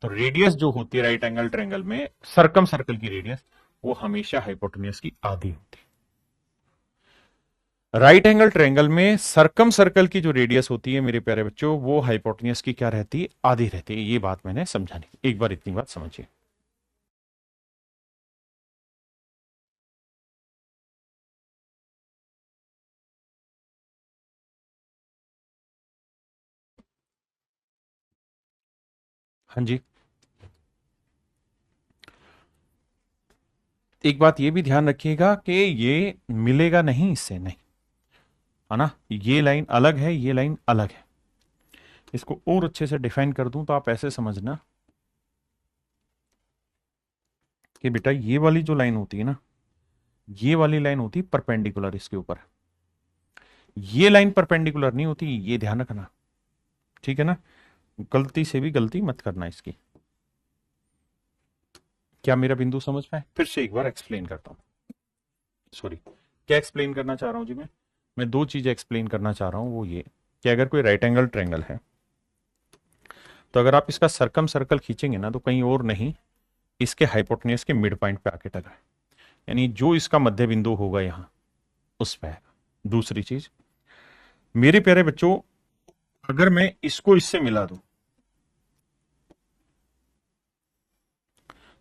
तो रेडियस जो होती है राइट एंगल ट्रायंगल में, सरकम सर्कल की रेडियस, वो हमेशा हाइपोटेन्यूस की आधी होती है। राइट एंगल ट्रायंगल में सरकम सर्कल की जो रेडियस होती है मेरे प्यारे बच्चों, वो हाइपोटेन्यूस की क्या रहती है? आधी रहती है। ये बात मैंने समझानी, एक बार इतनी बात समझिए। हाँ जी। एक बात ये भी ध्यान रखिएगा कि ये मिलेगा नहीं, इससे नहीं, है ना। ये लाइन अलग है, ये लाइन अलग है। इसको और अच्छे से डिफाइन कर दूं तो आप ऐसे समझना कि बेटा ये वाली जो लाइन होती है ना, ये वाली लाइन होती है परपेंडिकुलर इसके ऊपर। ये लाइन परपेंडिकुलर नहीं होती, ये ध्यान रखना, ठीक है ना। गलती से भी गलती मत करना इसकी। क्या मेरा बिंदु समझ में? फिर से एक बार एक्सप्लेन करता हूं। सॉरी, क्या एक्सप्लेन करना चाह रहा हूं जी? मैं दो चीजें एक्सप्लेन करना चाह रहा हूं। वो ये कि अगर कोई राइट एंगल ट्रायंगल है तो अगर आप इसका सरकम सर्कल खींचेंगे ना तो कहीं और नहीं, इसके हाइपोटेन्यूस के मिड पॉइंट पे आके टकरा, यानी जो इसका मध्य बिंदु होगा यहां उस पे आएगा। दूसरी चीज मेरे प्यारे बच्चों, अगर मैं इसको इससे मिला दूं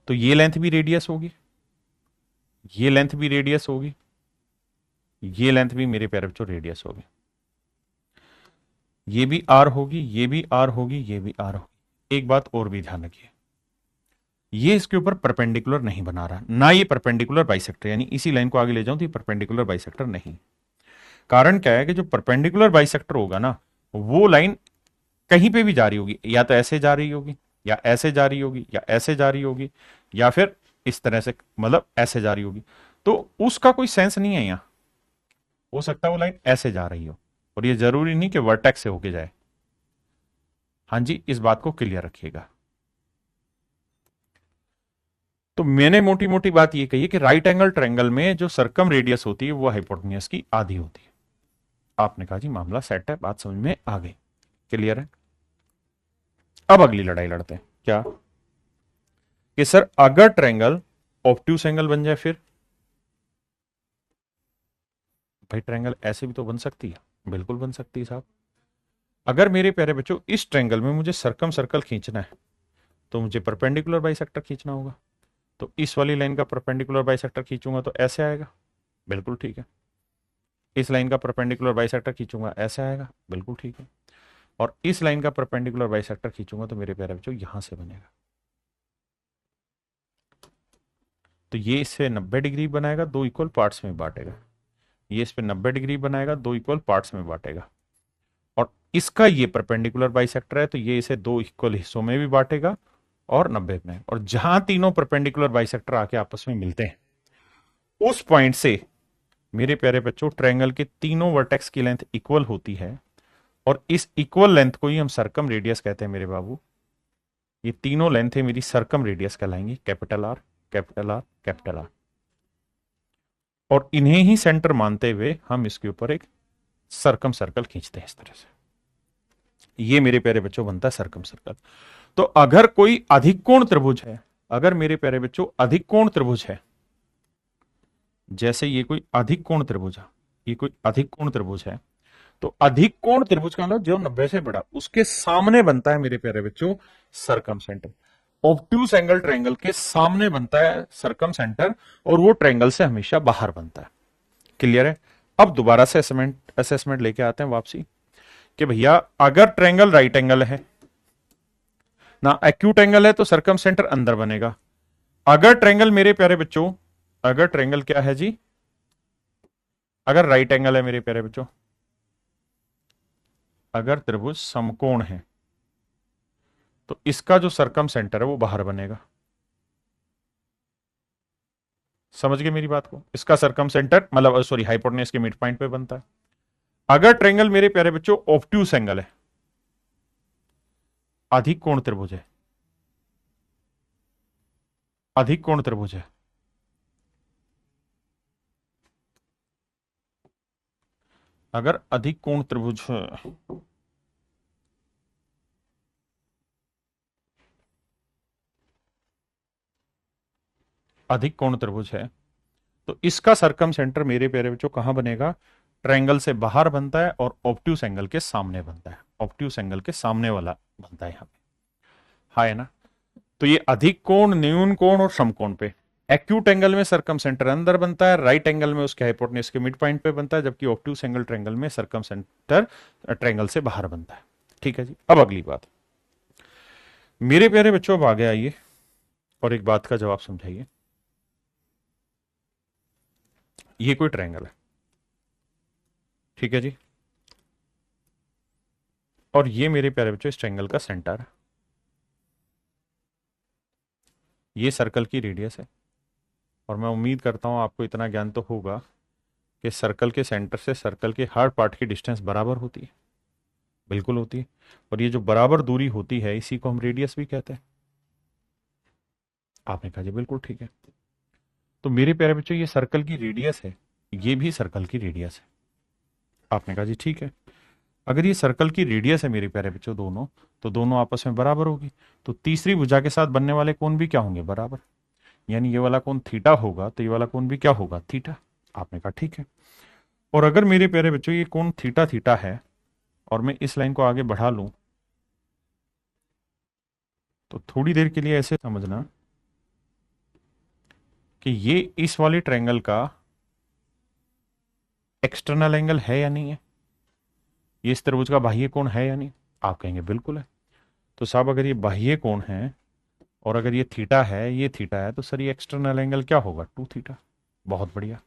तो ये लेंथ भी रेडियस होगी, ये लेंथ भी रेडियस होगी, ये लेंथ भी मेरे प्यारे बच्चों रेडियस होगी। ये भी आर होगी, ये भी आर होगी, ये भी आर होगी। एक बात और भी ध्यान रखिए, ये इसके ऊपर परपेंडिकुलर नहीं बना रहा, ना ये परपेंडिकुलर बाइसेक्टर, यानी इसी लाइन को आगे ले जाऊं तो ये परपेंडिकुलर बाइसेक्टर नहीं। कारण क्या है कि जो परपेंडिकुलर बाइसेक्टर होगा ना, वो लाइन कहीं पे भी जा रही होगी, या तो ऐसे जा रही होगी, या ऐसे जा रही होगी, या ऐसे जा रही होगी, या फिर इस तरह से, मतलब ऐसे जा रही होगी। तो उसका कोई सेंस नहीं है। यहां हो सकता है वो लाइन ऐसे जा रही हो, और ये जरूरी नहीं कि वर्टेक्स से होके जाए। हाँ जी, इस बात को क्लियर रखिएगा। तो मैंने मोटी मोटी बात ये कही है कि राइट एंगल ट्रायंगल में जो सर्कम रेडियस होती है वो हाइपोटेन्यूज की आधी होती है। आपने कहा जी मामला सेट है, बात समझ में आ गई, क्लियर है। अब अगली लड़ाई लड़ते हैं, क्या कि सर अगर ट्रायंगल ऑब्ट्यूस एंगल बन जाए फिर। भाई ट्रायंगल ऐसे भी तो बन सकती है, बिल्कुल बन सकती है साहब। अगर मेरे प्यारे बच्चों इस ट्रायंगल में मुझे सर्कम सर्कल खींचना है तो मुझे परपेंडिकुलर बाइसेक्टर खींचना होगा। तो इस वाली लाइन का परपेंडिकुलर बाइसेक्टर खींचूंगा तो ऐसे आएगा, बिल्कुल ठीक है। इस लाइन का परपेंडिकुलर बाइसेक्टर खींचूंगा ऐसे आएगा, बिल्कुल ठीक है। और इस लाइन का परपेंडिकुलर बाइसेक्टर खींचूंगा तो मेरे प्यारे बच्चों यहां से बनेगा। तो ये इससे 90 डिग्री बनाएगा, दो इक्वल पार्ट्स में बांटेगा। ये इस पे 90 डिग्री बनाएगा, दो इक्वल पार्ट्स में बांटेगा। और इसका ये परपेंडिकुलर बाइसेक्टर है तो ये इसे दो इक्वल हिस्सों में भी बांटेगा और 90 में। और जहां तीनों परपेंडिकुलर बाइसेक्टर आके आपस में मिलते हैं उस पॉइंट से मेरे प्यारे बच्चों ट्रायंगल के तीनों वर्टेक्स की लेंथ इक्वल होती है। और इस इक्वल लेंथ को ही हम सर्कम रेडियस कहते हैं मेरे बाबू। ये तीनों लेंथ है मेरी सर्कम रेडियस कहलाएंगी, capital R capital R capital R. और इन्हें ही सेंटर मानते हुए हम इसके ऊपर एक सर्कम सर्कल खींचते हैं इस तरह से। ये मेरे प्यारे बच्चों बनता है सर्कम सर्कल। तो अगर कोई अधिक कोण त्रिभुज है, अगर मेरे प्यारे बच्चों अधिक कोण त्रिभुज है, जैसे ये कोई अधिक कोण त्रिभुज है, ये कोई अधिक कोण त्रिभुज है, तो अधिक कोण त्रिभुज का मतलब जो 90 से बड़ा, उसके सामने बनता है मेरे प्यारे बच्चों circum centre. Obtuse angle triangle के सामने बनता है सर्कम सेंटर और वो ट्रायंगल से हमेशा बाहर बनता है, क्लियर है। अब दोबारा से असेसमेंट लेके आते हैं वापसी कि भैया अगर ट्रायंगल राइट एंगल है ना, एक्यूट एंगल है तो सर्कम सेंटर अंदर बनेगा। अगर ट्रायंगल मेरे प्यारे बच्चों, अगर ट्रायंगल क्या है जी, अगर राइट एंगल है मेरे प्यारे बच्चों, अगर त्रिभुज समकोण है तो इसका जो सर्कम सेंटर है वो बाहर बनेगा। समझ गए मेरी बात को, इसका सर्कम सेंटर मतलब सॉरी हाइपोटेन्यूज के मिड पॉइंट पे बनता है। अगर ट्रायंगल मेरे प्यारे बच्चों ऑब्ट्यूस एंगल है, अधिक कोण त्रिभुज है, अधिक कोण त्रिभुज है, अगर अधिक कोण त्रिभुज है, अधिक कोण त्रिभुज है तो इसका सर्कम सेंटर मेरे प्यारे बच्चों कहां बनेगा, ट्रायंगल से बाहर बनता है और ऑब्ट्यूस एंगल के सामने बनता है, ऑब्ट्यूस एंगल के सामने वाला बनता है यहां पे, हाँ है ना। तो ये अधिक कोण, न्यून कोण और समकोण पे एक्यूट एंगल में सर्कम सेंटर अंदर बनता है, राइट एंगल में उसके हाइपोटेन्यूज के मिड पॉइंट पे बनता है, जबकि ऑब्ट्यूस एंगल ट्रायंगल में सर्कम सेंटर ट्रायंगल से बाहर बनता है। ठीक है जी। अब अगली बात मेरे प्यारे बच्चों, अब आगे आइए और एक बात का जवाब समझाइए। ये कोई ट्रायंगल है, ठीक है जी, और ये मेरे प्यारे बच्चों इस ट्रायंगल का सेंटर है, ये सर्कल की रेडियस है। और मैं उम्मीद करता हूं आपको इतना ज्ञान तो होगा कि सर्कल के सेंटर से सर्कल के हर पार्ट की डिस्टेंस बराबर होती है, बिल्कुल होती है। और ये जो बराबर दूरी होती है इसी को हम रेडियस भी कहते हैं। आपने कहा जी बिल्कुल ठीक है। तो मेरे प्यारे बच्चों ये सर्कल की रेडियस है, ये भी सर्कल की रेडियस है। आपने कहा जी ठीक है। अगर ये सर्कल की रेडियस है मेरे प्यारे बच्चों दोनों, तो दोनों आपस में बराबर होगी। तो तीसरी भुजा के साथ बनने वाले कोण भी क्या होंगे, बराबर। यानी ये वाला कोण थीटा होगा तो ये वाला कोण भी क्या होगा, थीटा। आपने कहा ठीक है। और अगर मेरे प्यारे बच्चों ये कोण थीटा थीटा है और मैं इस लाइन को आगे बढ़ा लूं तो थोड़ी देर के लिए ऐसे समझना कि ये इस वाले ट्रायंगल का एक्सटर्नल एंगल है या नहीं है, ये इस त्रिभुज का बाह्य कोण है या नहीं। आप कहेंगे बिल्कुल है। तो साहब अगर ये बाह्य कोण है और अगर ये थीटा है, ये थीटा है, तो सर ये एक्सटर्नल एंगल क्या होगा, टू थीटा। बहुत बढ़िया,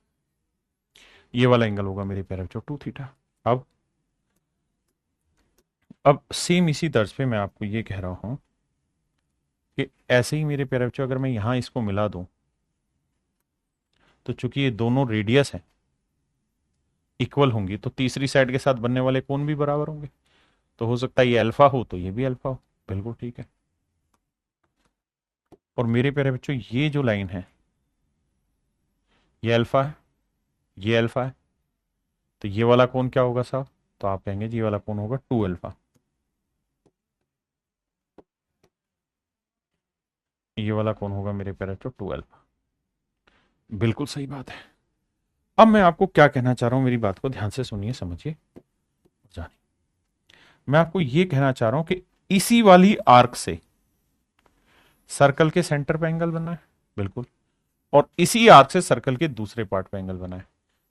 ये वाला एंगल होगा मेरे प्यारे बच्चों टू थीटा। अब अब सेम इसी तर्ज पे मैं आपको ये कह रहा हूं कि ऐसे ही मेरे प्यारे बच्चों अगर मैं यहां इसको मिला दूं तो चूंकि ये दोनों रेडियस है इक्वल होंगी तो तीसरी साइड के साथ बनने वाले कोण भी बराबर होंगे। तो हो सकता है ये अल्फा हो तो ये भी अल्फा हो। बिल्कुल ठीक है। और मेरे प्यारे बच्चों ये जो लाइन है ये अल्फा है, ये अल्फा है, तो ये वाला कोण क्या होगा साहब? तो आप कहेंगे जी ये वाला कोण होगा 2 अल्फा। ये वाला कोण होगा मेरे प्यारे बच्चों 2 अल्फा। बिल्कुल सही बात है। अब मैं आपको क्या कहना चाह रहा हूं, मेरी बात को ध्यान से सुनिए, समझिए, जानिए। मैं आपको ये कहना चाह रहा हूं कि इसी वाली आर्क से सर्कल के सेंटर पे एंगल बना है। बिल्कुल। और इसी आर्क से सर्कल के दूसरे पार्ट पे एंगल बना है।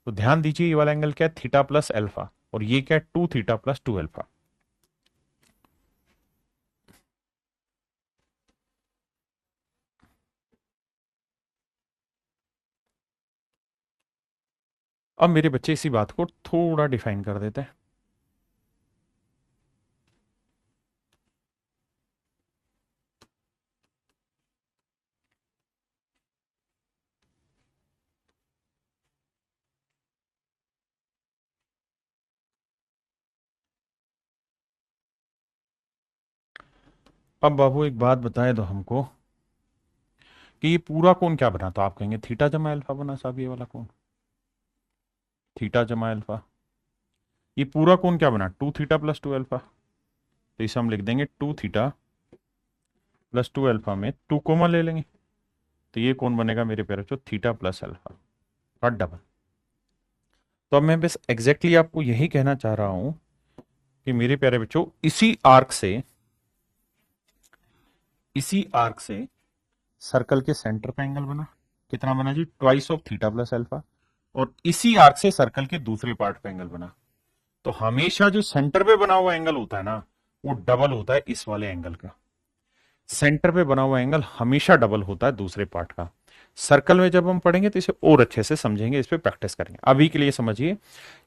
तो ध्यान दीजिए ये वाला एंगल क्या है? Theta plus alpha. और ये क्या है? 2 थीटा प्लस 2 अल्फा। अब मेरे बच्चे इसी बात को थोड़ा डिफाइन कर देते हैं। अब बाबू एक बात बताए दो हमको कि ये पूरा कोण क्या बना? तो आप कहेंगे थीटा जमा अल्फा बना साहब ये वाला कोण, थीटा जमा अल्फा। ये पूरा कोण क्या बना? 2 थीटा प्लस 2 अल्फा। तो इसे हम लिख देंगे 2 थीटा प्लस 2 अल्फा में 2 ले लेंगे। तो ये कोण बनेगा मेरे प्यारे बच्चों थीटा प्लस अल्फा का डबल। तो अब मैं बस एग्जैक्टली आपको यही कहना चाह रहा हूं कि मेरे प्यारे बच्चों इसी आर्क से सर्कल के सेंटर पे एंगल बना। कितना बना जी? Twice of theta plus alpha. और इसी आर्क से सर्कल के दूसरे पार्ट पे एंगल बना। तो हमेशा जो सेंटर पे बना हुआ एंगल होता है ना वो डबल होता है इस वाले एंगल का। सेंटर पे बना हुआ एंगल हमेशा डबल होता है दूसरे पार्ट का। सर्कल में जब हम पढ़ेंगे तो इसे और अच्छे से समझेंगे, इस पे प्रैक्टिस करेंगे। अभी के लिए समझिए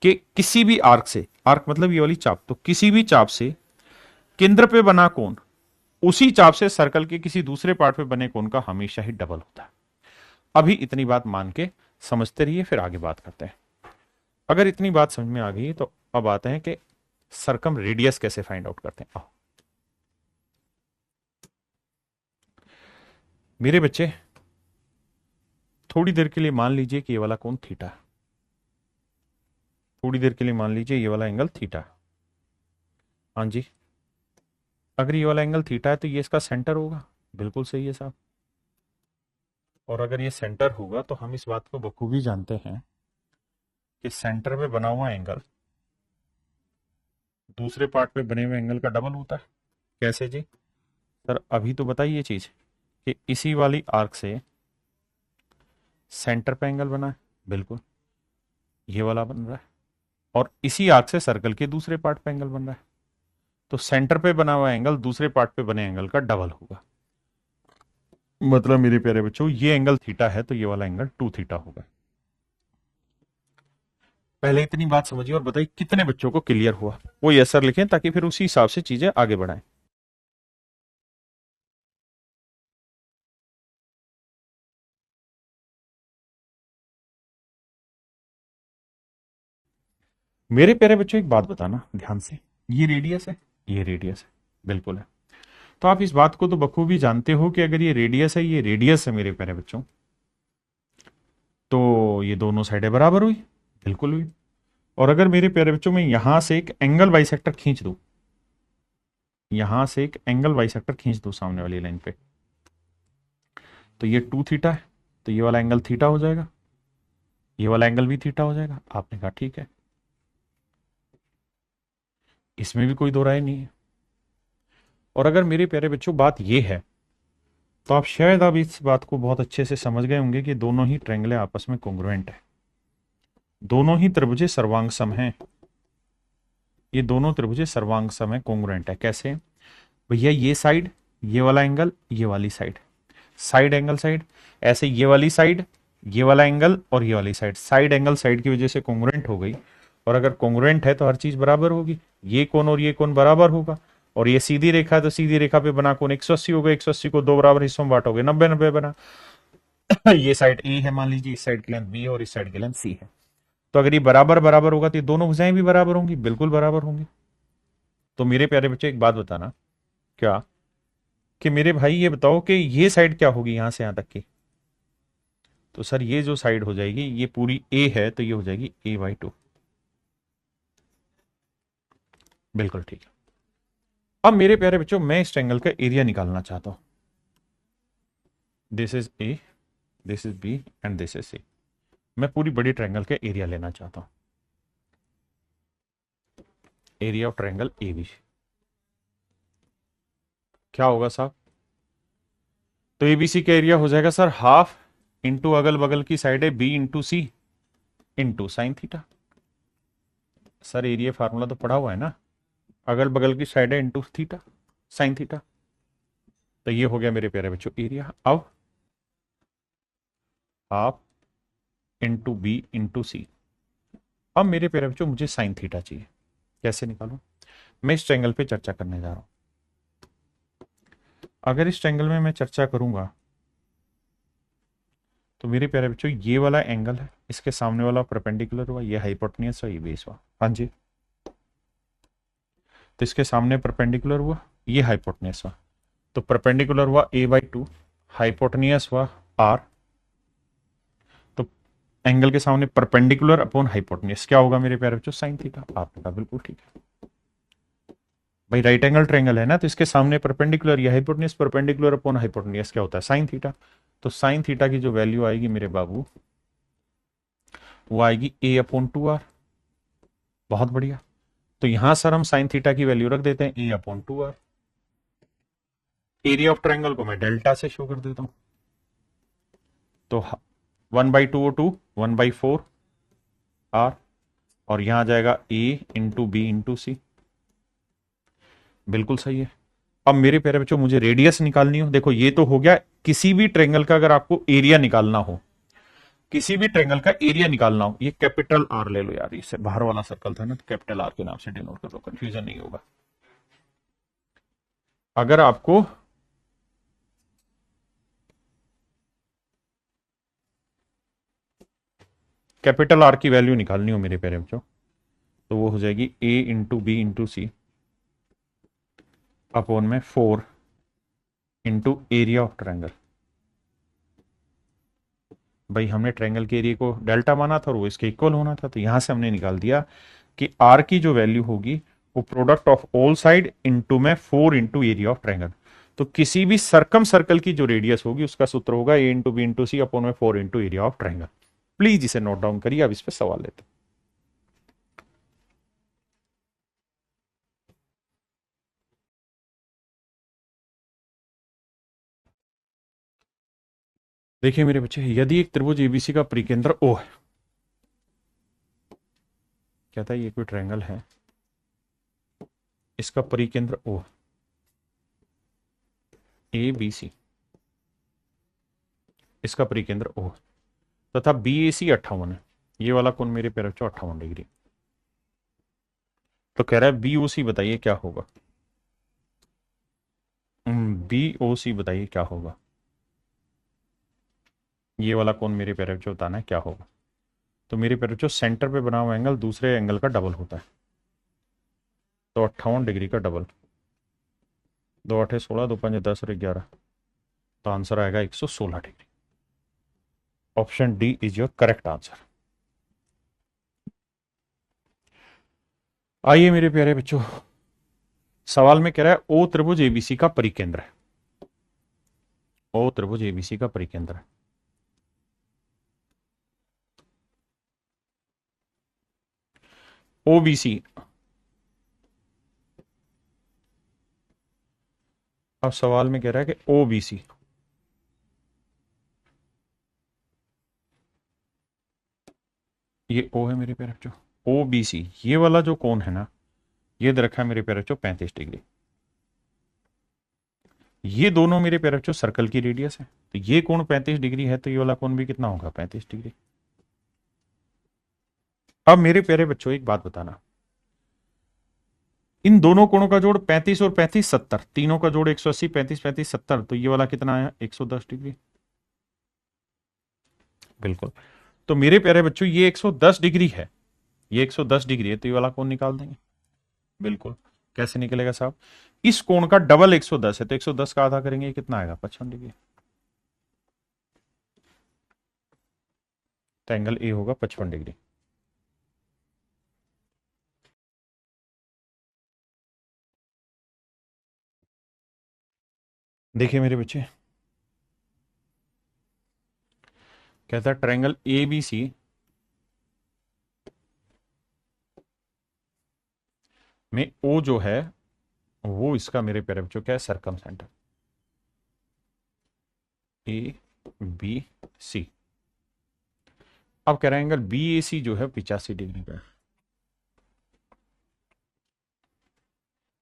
कि किसी भी आर्क से, आर्क मतलब ये वाली चाप, तो किसी भी चाप से केंद्र पे बना कोण उसी चाप से सर्कल के किसी दूसरे पार्ट पे बने कोण का हमेशा ही डबल होता है। अभी इतनी बात मान के समझते रहिए, फिर आगे बात करते हैं। अगर इतनी बात समझ में आ गई तो अब आते हैं कि सरकम रेडियस कैसे फाइंड आउट करते हैं। आओ मेरे बच्चे, थोड़ी देर के लिए मान लीजिए कि ये वाला कोण थीटा है। थोड़ी देर के लिए मान लीजिए ये वाला एंगल थीटा है। हाँ जी। अगर ये वाला एंगल थीटा है तो ये इसका सेंटर होगा। बिल्कुल सही है साहब। और अगर ये सेंटर होगा तो हम इस बात को बखूबी जानते हैं कि सेंटर पे बना हुआ एंगल दूसरे पार्ट पे बने हुए एंगल का डबल होता है। कैसे जी? सर अभी तो बताइए ये चीज कि इसी वाली आर्क से सेंटर पे एंगल बना है। बिल्कुल। ये वाला बन रहा है। और इसी आर्क से सर्कल के दूसरे पार्ट पे एंगल बन रहा है। तो सेंटर पे बना हुआ एंगल दूसरे पार्ट पे बने एंगल का डबल होगा। मतलब मेरे प्यारे बच्चों ये एंगल थीटा है तो ये वाला एंगल 2 थीटा होगा। पहले इतनी बात समझिए और बताइए कितने बच्चों को क्लियर हुआ। वो यस सर लिखें ताकि फिर उसी हिसाब से चीजें आगे बढ़ाएं। मेरे प्यारे बच्चों एक बात बताना ध्यान से, ये रेडियस है, ये रेडियस है। बिल्कुल है। तो आप इस बात को तो बखूबी जानते हो कि अगर ये रेडियस है, ये रेडियस है मेरे प्यारे बच्चों, तो ये दोनों साइडें बराबर हुई। बिल्कुल हुई। और अगर मेरे प्यारे बच्चों में यहां से एक एंगल बाइसेक्टर खींच दूं, यहां से एक एंगल बाइसेक्टर खींच दूं सामने वाली लाइन पे, तो ये 2 थीटा है तो ये वाला एंगल थीटा हो जाएगा, ये वाला एंगल भी थीटा हो जाएगा। आपने कहा ठीक है, इसमें भी कोई दो राय नहीं है। और अगर मेरे प्यारे बच्चों बात ये है तो आप शायद अब इस बात को बहुत अच्छे से समझ गए होंगे कि दोनों ही ट्रायंगल आपस में कॉन्ग्रुएंट है। दोनों ही त्रिभुज सर्वांग सम हैं। ये दोनों त्रिभुज सर्वांग सम है, कॉन्ग्रुएंट है। कैसे भैया? ये साइड, ये वाला एंगल, ये वाली साइड, साइड एंगल साइड, ऐसे ये वाली साइड, ये वाला एंगल और ये वाली साइड, साइड एंगल साइड की वजह से कॉन्ग्रुएंट हो गई। और अगर कॉन्ग्रुएंट है तो हर चीज बराबर होगी। ये कोण और ये कोण बराबर होगा। और ये सीधी रेखा है तो सीधी रेखा पे बना कोण 180 होगा। 180 को दो बराबर हिस्सों में बांटोगे, 90-90 बना। ये साइड ए है मान लीजिए, इस साइड की लेंथ बी है और इस साइड की लेंथ सी है। तो अगर ये बराबर बराबर होगा तो ये दोनों भुजाएं भी बराबर होंगी। बिल्कुल बराबर होंगी। तो मेरे प्यारे बच्चे एक बात बताना, क्या कि मेरे भाई ये बताओ कि ये साइड क्या होगी यहां से यहां तक की? तो सर ये जो साइड हो जाएगी, ये पूरी ए है, तो ये हो जाएगी a/2। बिल्कुल ठीक है। अब मेरे प्यारे बच्चों मैं इस ट्रायंगल का एरिया निकालना चाहता हूं। This is A, this is B and this is C. मैं पूरी बड़ी ट्रायंगल का एरिया लेना चाहता हूं। Area of triangle A B क्या होगा साहब? तो एबीसी का एरिया हो जाएगा सर हाफ इंटू अगल बगल की साइड है B into C into sine theta. Sir area formula तो पढ़ा हुआ है ना, अगल बगल की साइड है इंटू थीटा साइन थीटा। तो ये हो गया मेरे प्यारे बच्चों एरिया। अब हाफ इंटू बी इंटू सी। अब मेरे प्यारे बच्चों मुझे साइन थीटा चाहिए, कैसे निकालूं? मैं इस ट्रायंगल पे चर्चा करने जा रहा हूं। अगर इस ट्रायंगल में मैं चर्चा करूंगा तो मेरे प्यारे बच्चों ये वाला एंगल है, इसके सामने वाला परपेंडिकुलर हुआ, ये हाइपोटेन्यूज हुआ, ये बेस हुआ। हाँ जी, तो इसके सामने परपेंडिकुलर हुआ, ये हाइपोटेन्यूज हुआ, तो परपेंडिकुलर हुआ a/2, हाइपोटेन्यूज हुआ r। तो एंगल के सामने परपेंडिकुलर अपॉन हाइपोटेन्यूज क्या होगा मेरे प्यारे बच्चों? Sine theta. आपने कहा बिल्कुल ठीक है भाई, राइट एंगल ट्रायंगल है ना, तो इसके सामने परपेंडिकुलर या हाइपोटेन्यूज, परपेंडिकुलर अपॉन हाइपोटेन्यूज क्या होता है? Sine theta. तो साइन थीटा की जो वैल्यू आएगी मेरे बाबू, वो आएगी a/2r। बहुत बढ़िया। तो यहां सर हम साइन थीटा की वैल्यू रख देते हैं a/2r। एरिया ऑफ ट्रायंगल को मैं डेल्टा से शो कर देता हूं। तो 1/2 1/4 r, और यहां आ जाएगा a इंटू बी इंटू सी। बिल्कुल सही है। अब मेरे प्यारे बच्चों मुझे रेडियस निकालनी हो। देखो ये तो हो गया किसी भी ट्रायंगल का, अगर आपको एरिया निकालना हो, किसी भी ट्रायंगल का एरिया निकालना हो, ये कैपिटल आर ले लो यार, इससे बाहर वाला सर्कल था ना, तो कैपिटल आर के नाम से डिनोट कर लो, कंफ्यूजन नहीं होगा। अगर आपको कैपिटल आर की वैल्यू निकालनी हो मेरे प्यारे बच्चों, तो वो हो जाएगी a into b into c upon में 4 इंटू एरिया ऑफ ट्रायंगल। भाई हमने ट्रायंगल के एरिया को डेल्टा माना था और वो इसके इक्वल होना था, तो यहां से हमने निकाल दिया कि आर की जो वैल्यू होगी वो product of all side into में 4 इंटू एरिया ऑफ ट्रायंगल। तो किसी भी सर्कम सर्कल की जो रेडियस होगी उसका सूत्र होगा a into b into c upon में 4 into area of triangle. Please इसे नोट डाउन करिए, अब इस पर सवाल लेते हैं। देखिए मेरे बच्चे, यदि एक त्रिभुज एबीसी का परिकेंद्र ओ है, कहता है ये कोई ट्रायंगल है, इसका परिकेंद्र ओ ए बी सी, इसका परिकेंद्र ओ तथा बी ए सी 58 है, ये वाला कोण मेरे पैर 58 डिग्री। तो कह रहा है बी ओ सी बताइए क्या होगा? बी ओ सी बताइए क्या होगा? ये वाला कोण मेरे पैर बताना है क्या होगा। तो मेरे पैर सेंटर पे बना हुआ एंगल दूसरे एंगल का डबल होता है, तो 58 डिग्री का डबल। 2 8 16, 2 5 10 और 11, तो आंसर आएगा 116 degree. Option D is your correct answer. आइए मेरे प्यारे बच्चों, सवाल में कह रहा है ओ त्रिभुज एबीसी का परिकेंद्र है, ओ त्रिभुज एबीसी का परिकेंद्र है। ओबीसी, अब सवाल में कह रहा है कि ओबीसी, ये ओ है मेरे प्यारे बच्चों, ओबीसी ये वाला जो कोण है ना, ये दे रखा है मेरे प्यारे बच्चों 35 डिग्री। ये दोनों मेरे प्यारे बच्चों सर्कल की रेडियस है, तो ये कोण 35 डिग्री है, तो ये वाला कोण भी कितना होगा? 35 डिग्री। अब मेरे प्यारे बच्चों एक बात बताना, इन दोनों कोणों का जोड़ 35 और 35 70, तीनों का जोड़ 180, 35 35 70, तो ये वाला कितना आया? 110 डिग्री। बिल्कुल। तो मेरे प्यारे बच्चों ये 110 डिग्री है, ये 110 डिग्री है, तो ये वाला कोण निकाल देंगे। बिल्कुल। कैसे निकलेगा साहब? इस कोण का डबल 110 है तो 110 का आधा करेंगे, कितना आएगा? 55 डिग्री। तो एंगल ए होगा 55 डिग्री। देखिए मेरे बच्चे, कहता है ट्रायंगल ए बी सी में ओ जो है वो इसका मेरे प्यारे बच्चों क्या है? Circumcentre. A B C. अब कह रहा है एंगल बी ए सी जो है 85 डिग्री का है।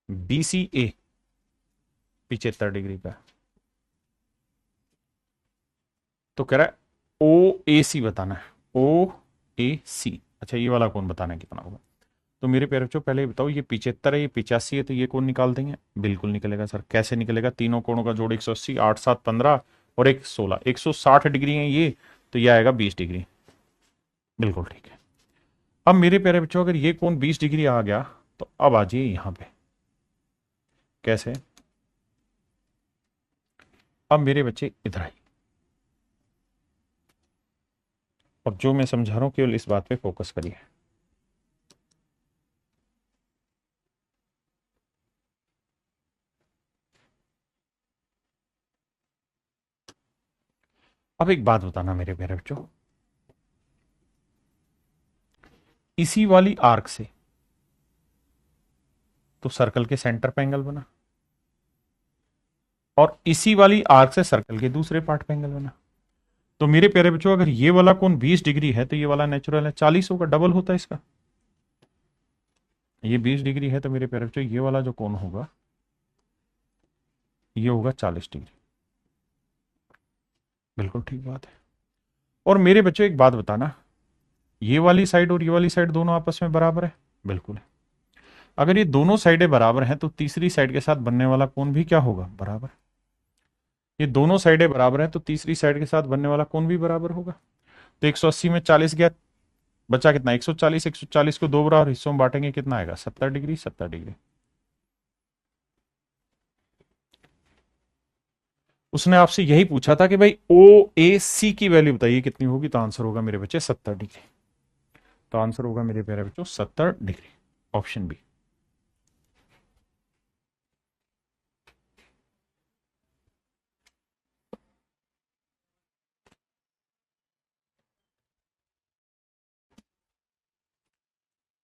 बी सी ए 75 डिग्री का है। तो कह रहा है ओ ए सी बताना है। ओ ए सी, अच्छा ये वाला कौन बताना है कितना होगा? तो मेरे प्यारे बच्चों पहले बताओ, ये 75 है, ये 85 है, तो ये कौन निकाल देंगे? बिल्कुल निकलेगा सर। कैसे निकलेगा? तीनों कोणों का जोड़ 180, 8 7 15 और एक 16, 160 डिग्री है ये, तो ये आएगा 20 डिग्री। बिल्कुल ठीक है। अब मेरे प्यारे बच्चों अगर ये कोण 20 डिग्री आ गया तो अब आ जाइए यहां पे। कैसे? अब मेरे बच्चे इधर आइए, अब जो मैं समझा रहा हूं केवल इस बात पे फोकस करिए। अब एक बात बताना मेरे प्यारे बच्चों, इसी वाली आर्क से तो सर्कल के सेंटर पे एंगल बना, और इसी वाली आर्क से सर्कल के दूसरे पार्ट पे एंगल बना। तो मेरे प्यारे बच्चों अगर ये वाला कोण 20 डिग्री है तो ये वाला नेचुरल है 40 होगा, डबल होता है इसका। ये 20 डिग्री है तो मेरे प्यारे बच्चों ये वाला जो कोण होगा ये होगा 40 डिग्री। बिल्कुल ठीक बात है। और मेरे बच्चों एक बात बताना, ये वाली साइड और ये वाली साइड दोनों आपस में बराबर है? बिल्कुल है। अगर ये दोनों साइडें बराबर हैं तो तीसरी साइड के साथ बनने वाला कोण भी क्या होगा? बराबर। ये दोनों साइडें बराबर हैं तो तीसरी साइड के साथ बनने वाला कोण भी बराबर होगा। तो 180 में 40 गया, बचा कितना? 140। 140 को दो बराबर हिस्सों में बांटेंगे, कितना आएगा? 70 डिग्री। 70 डिग्री। उसने आपसे यही पूछा था कि भाई ओ ए सी की वैल्यू बताइए कितनी होगी, तो आंसर होगा मेरे बच्चे 70 डिग्री। तो आंसर होगा मेरे प्यारे बच्चों 70 डिग्री, ऑप्शन बी।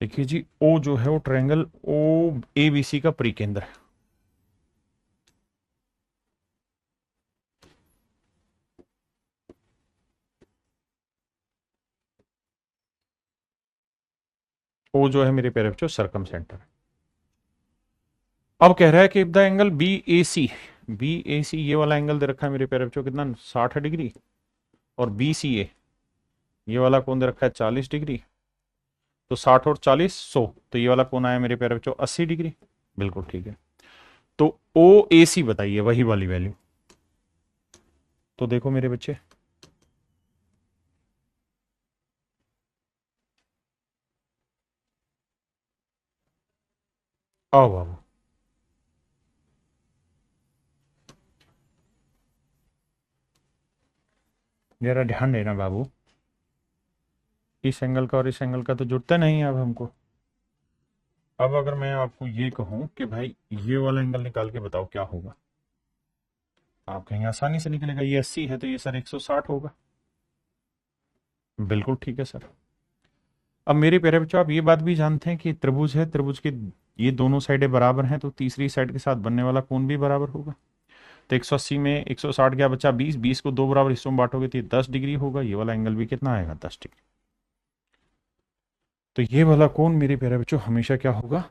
देखिए जी, ओ जो है वो ट्रायंगल ओ ए बी सी का परिकेंद्र है। ओ जो है मेरे प्यारे बच्चों सरकम सेंटर है। अब कह रहा है कि the angle B A C, B A C ये वाला एंगल दे रखा है मेरे प्यारे बच्चों कितना? 60 डिग्री। और बी सी ए ये वाला कौन दे रखा है? 40 डिग्री। तो 60 और 40 100, तो ये वाला कौन आया मेरे प्यारे बच्चों? 80 डिग्री। बिल्कुल ठीक है। तो ओ ए सी बताइए वही वाली वैल्यू। तो देखो मेरे बच्चे, आओ बाबू, जरा ध्यान देना बाबू, इस एंगल का और इस एंगल का तो जुड़ता नहीं है अब हमको। अब अगर मैं आपको ये कहूं कि भाई ये वाला एंगल निकाल के बताओ क्या होगा, आप कहीं आसानी से निकलेगा। ये 80 है तो ये सर 160 होगा। बिल्कुल ठीक है सर। अब मेरे प्यारे बच्चों आप ये बात भी जानते हैं कि त्रिभुज है, त्रिभुज के ये दोनों साइडें बराबर हैं तो तीसरी साइड के साथ बनने वाला कोण भी बराबर होगा। तो 180 में 160 गया, बचा 20, 20 को दो बराबर हिस्सों में बांटोगे तो ये 10 डिग्री होगा। ये वाला एंगल भी कितना आएगा? 10 डिग्री। तो ये वाला कोण मेरे प्यारे बच्चों हमेशा क्या होगा?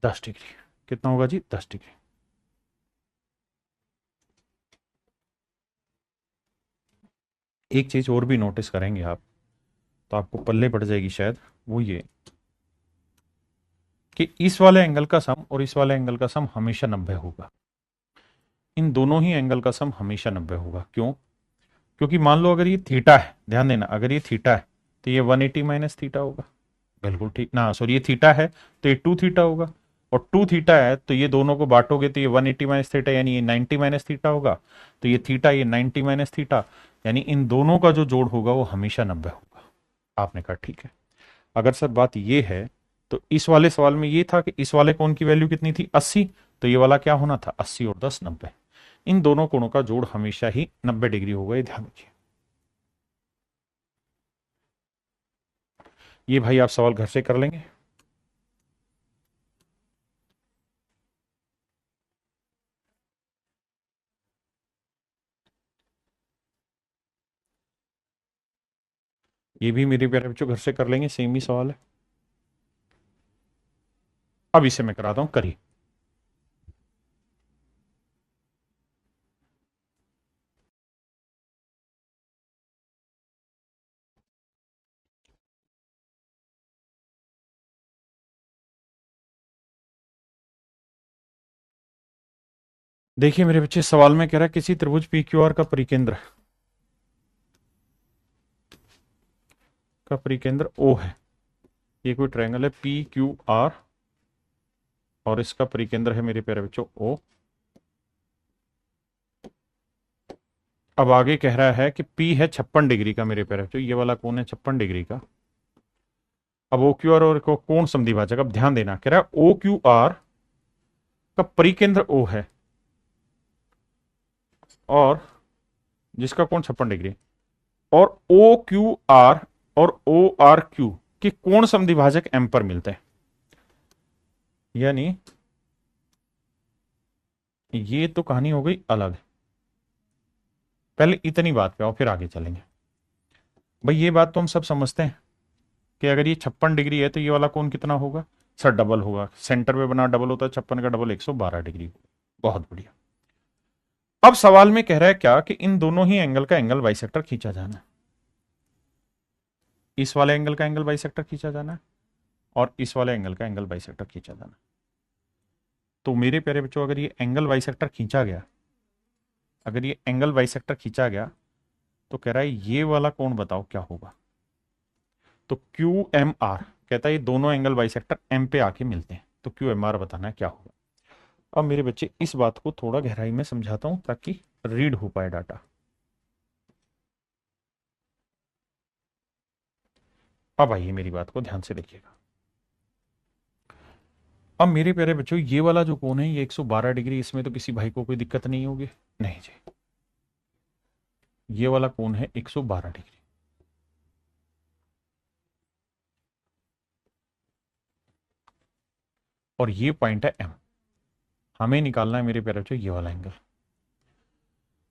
10 डिग्री। कितना होगा जी? 10 डिग्री। एक चीज और भी नोटिस करेंगे आप, तो आपको पल्ले पड़ जाएगी शायद, वो ये कि इस वाले एंगल का सम और इस वाले एंगल का सम हमेशा 90 होगा। इन दोनों ही एंगल का सम हमेशा 90 होगा। क्यों? क्योंकि मान लो अगर ये थीटा है, ध्यान देना, अगर ये थीटा है तो ये 180 माइनस थीटा होगा। बिल्कुल ठीक ना, सॉरी ये थीटा है तो ये 2 थीटा होगा। और 2 थीटा है, तो ये दोनों को बांटोगे तो ये 180 माइनस थीटा, यानी ये 90 माइनस थीटा होगा। तो ये थीटा, ये 90 माइनस थीटा, यानी इन दोनों का जो जोड़ होगा वो हमेशा 90 होगा। आपने कहा ठीक है। अगर सर बात ये है, तो इस वाले सवाल में ये था कि इस वाले कोण की वैल्यू कितनी थी, 80। तो ये वाला क्या होना था, 80 और 10 90। इन दोनों कोणों का जोड़ हमेशा ही 90 डिग्री होगा, ये ध्यान रखिए। ये भाई आप सवाल घर से कर लेंगे। ये भी मेरे प्यारे बच्चों घर से कर लेंगे, सेम ही सवाल है। अब इसे मैं कराता हूं, करिए। देखिए मेरे बच्चे, सवाल में कह रहा है किसी त्रिभुज पी क्यू आर का परिकेंद्र ओ है। ये कोई ट्रायंगल है पी क्यू आर, और इसका परिकेंद्र है मेरे प्यारे बच्चों ओ। अब आगे कह रहा है कि P है 56 डिग्री का मेरे प्यारे बच्चों, ये वाला कोण है 56 डिग्री का। अब ओ क्यू आर और को कोण समद्विभाजक, अब ध्यान देना, कह रहा है ओ क्यू आर का परिकेंद्र O है, और जिसका कोण 56 डिग्री, और ओ क्यू आर और ओ आर क्यू के कोण समद्विभाजक M पर मिलते हैं। यानी ये तो कहानी हो गई अलग। पहले इतनी बात पे आओ, फिर आगे चलेंगे। भाई ये बात तो हम सब समझते हैं कि अगर ये 56 डिग्री है तो ये वाला कोण कितना होगा सर, डबल होगा। सेंटर पे बना डबल होता है, 56 का डबल 112 डिग्री। बहुत बढ़िया। अब सवाल में कह रहा है क्या कि इन दोनों ही एंगल का एंगल बाइसेक्टर खींचा जाना है। इस वाले एंगल का एंगल बाइसेक्टर खींचा जाना है, और इस वाले एंगल का एंगल बाइसेक्टर खींचा जाना है। तो मेरे प्यारे बच्चों, अगर ये एंगल बाइसेक्टर खींचा गया, अगर ये एंगल बाइसेक्टर खींचा गया, तो कह रहा है ये वाला कोण बताओ क्या होगा। तो क्यू एम आर कहता है ये दोनों एंगल बाइसेक्टर एम पे आके मिलते हैं, तो क्यू एम आर बताना है क्या होगा। अब मेरे बच्चे इस बात को थोड़ा गहराई में समझाता हूं ताकि रीड हो पाए डाटा। अब आइए मेरी बात को ध्यान से देखिएगा। अब मेरे प्यारे बच्चों, ये वाला जो कोण है ये 112 डिग्री, इसमें तो किसी भाई को कोई दिक्कत नहीं होगी। नहीं जी, ये वाला कोण है 112 डिग्री, और ये पॉइंट है एम। हमें निकालना है मेरे प्यारे बच्चों ये वाला एंगल।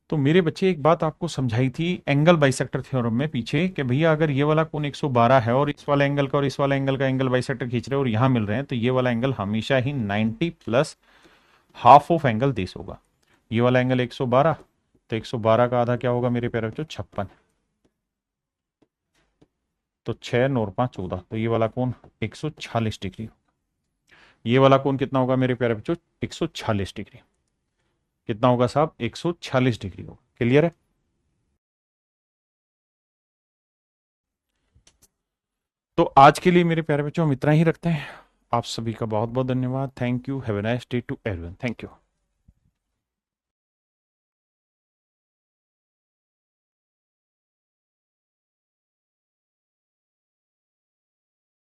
तो मेरे बच्चे, एक बात आपको समझाई थी एंगल बाइसेक्टर थ्योरम में पीछे, कि भैया अगर ये वाला कोण 112 है और इस वाला एंगल का और इस वाला एंगल का एंगल बाइसेक्टर खींच रहे हैं और यहां मिल रहे हैं, तो ये वाला एंगल हमेशा ही 90 plus half of angle this होगा। ये वाला एंगल 112, तो 112 का आधा क्या होगा मेरे प्यारे बच्चों, 56। तो 6 और 5 14, तो ये वाला कोण 146 डिग्री। ये वाला कोण कितना होगा मेरे प्यारे बच्चों, 146 डिग्री। कितना होगा साहब, 146 डिग्री होगा। क्लियर है। तो आज के लिए मेरे प्यारे बच्चों हम इतना ही रखते हैं। आप सभी का बहुत बहुत धन्यवाद। Thank you. Have a nice day to everyone. Thank you.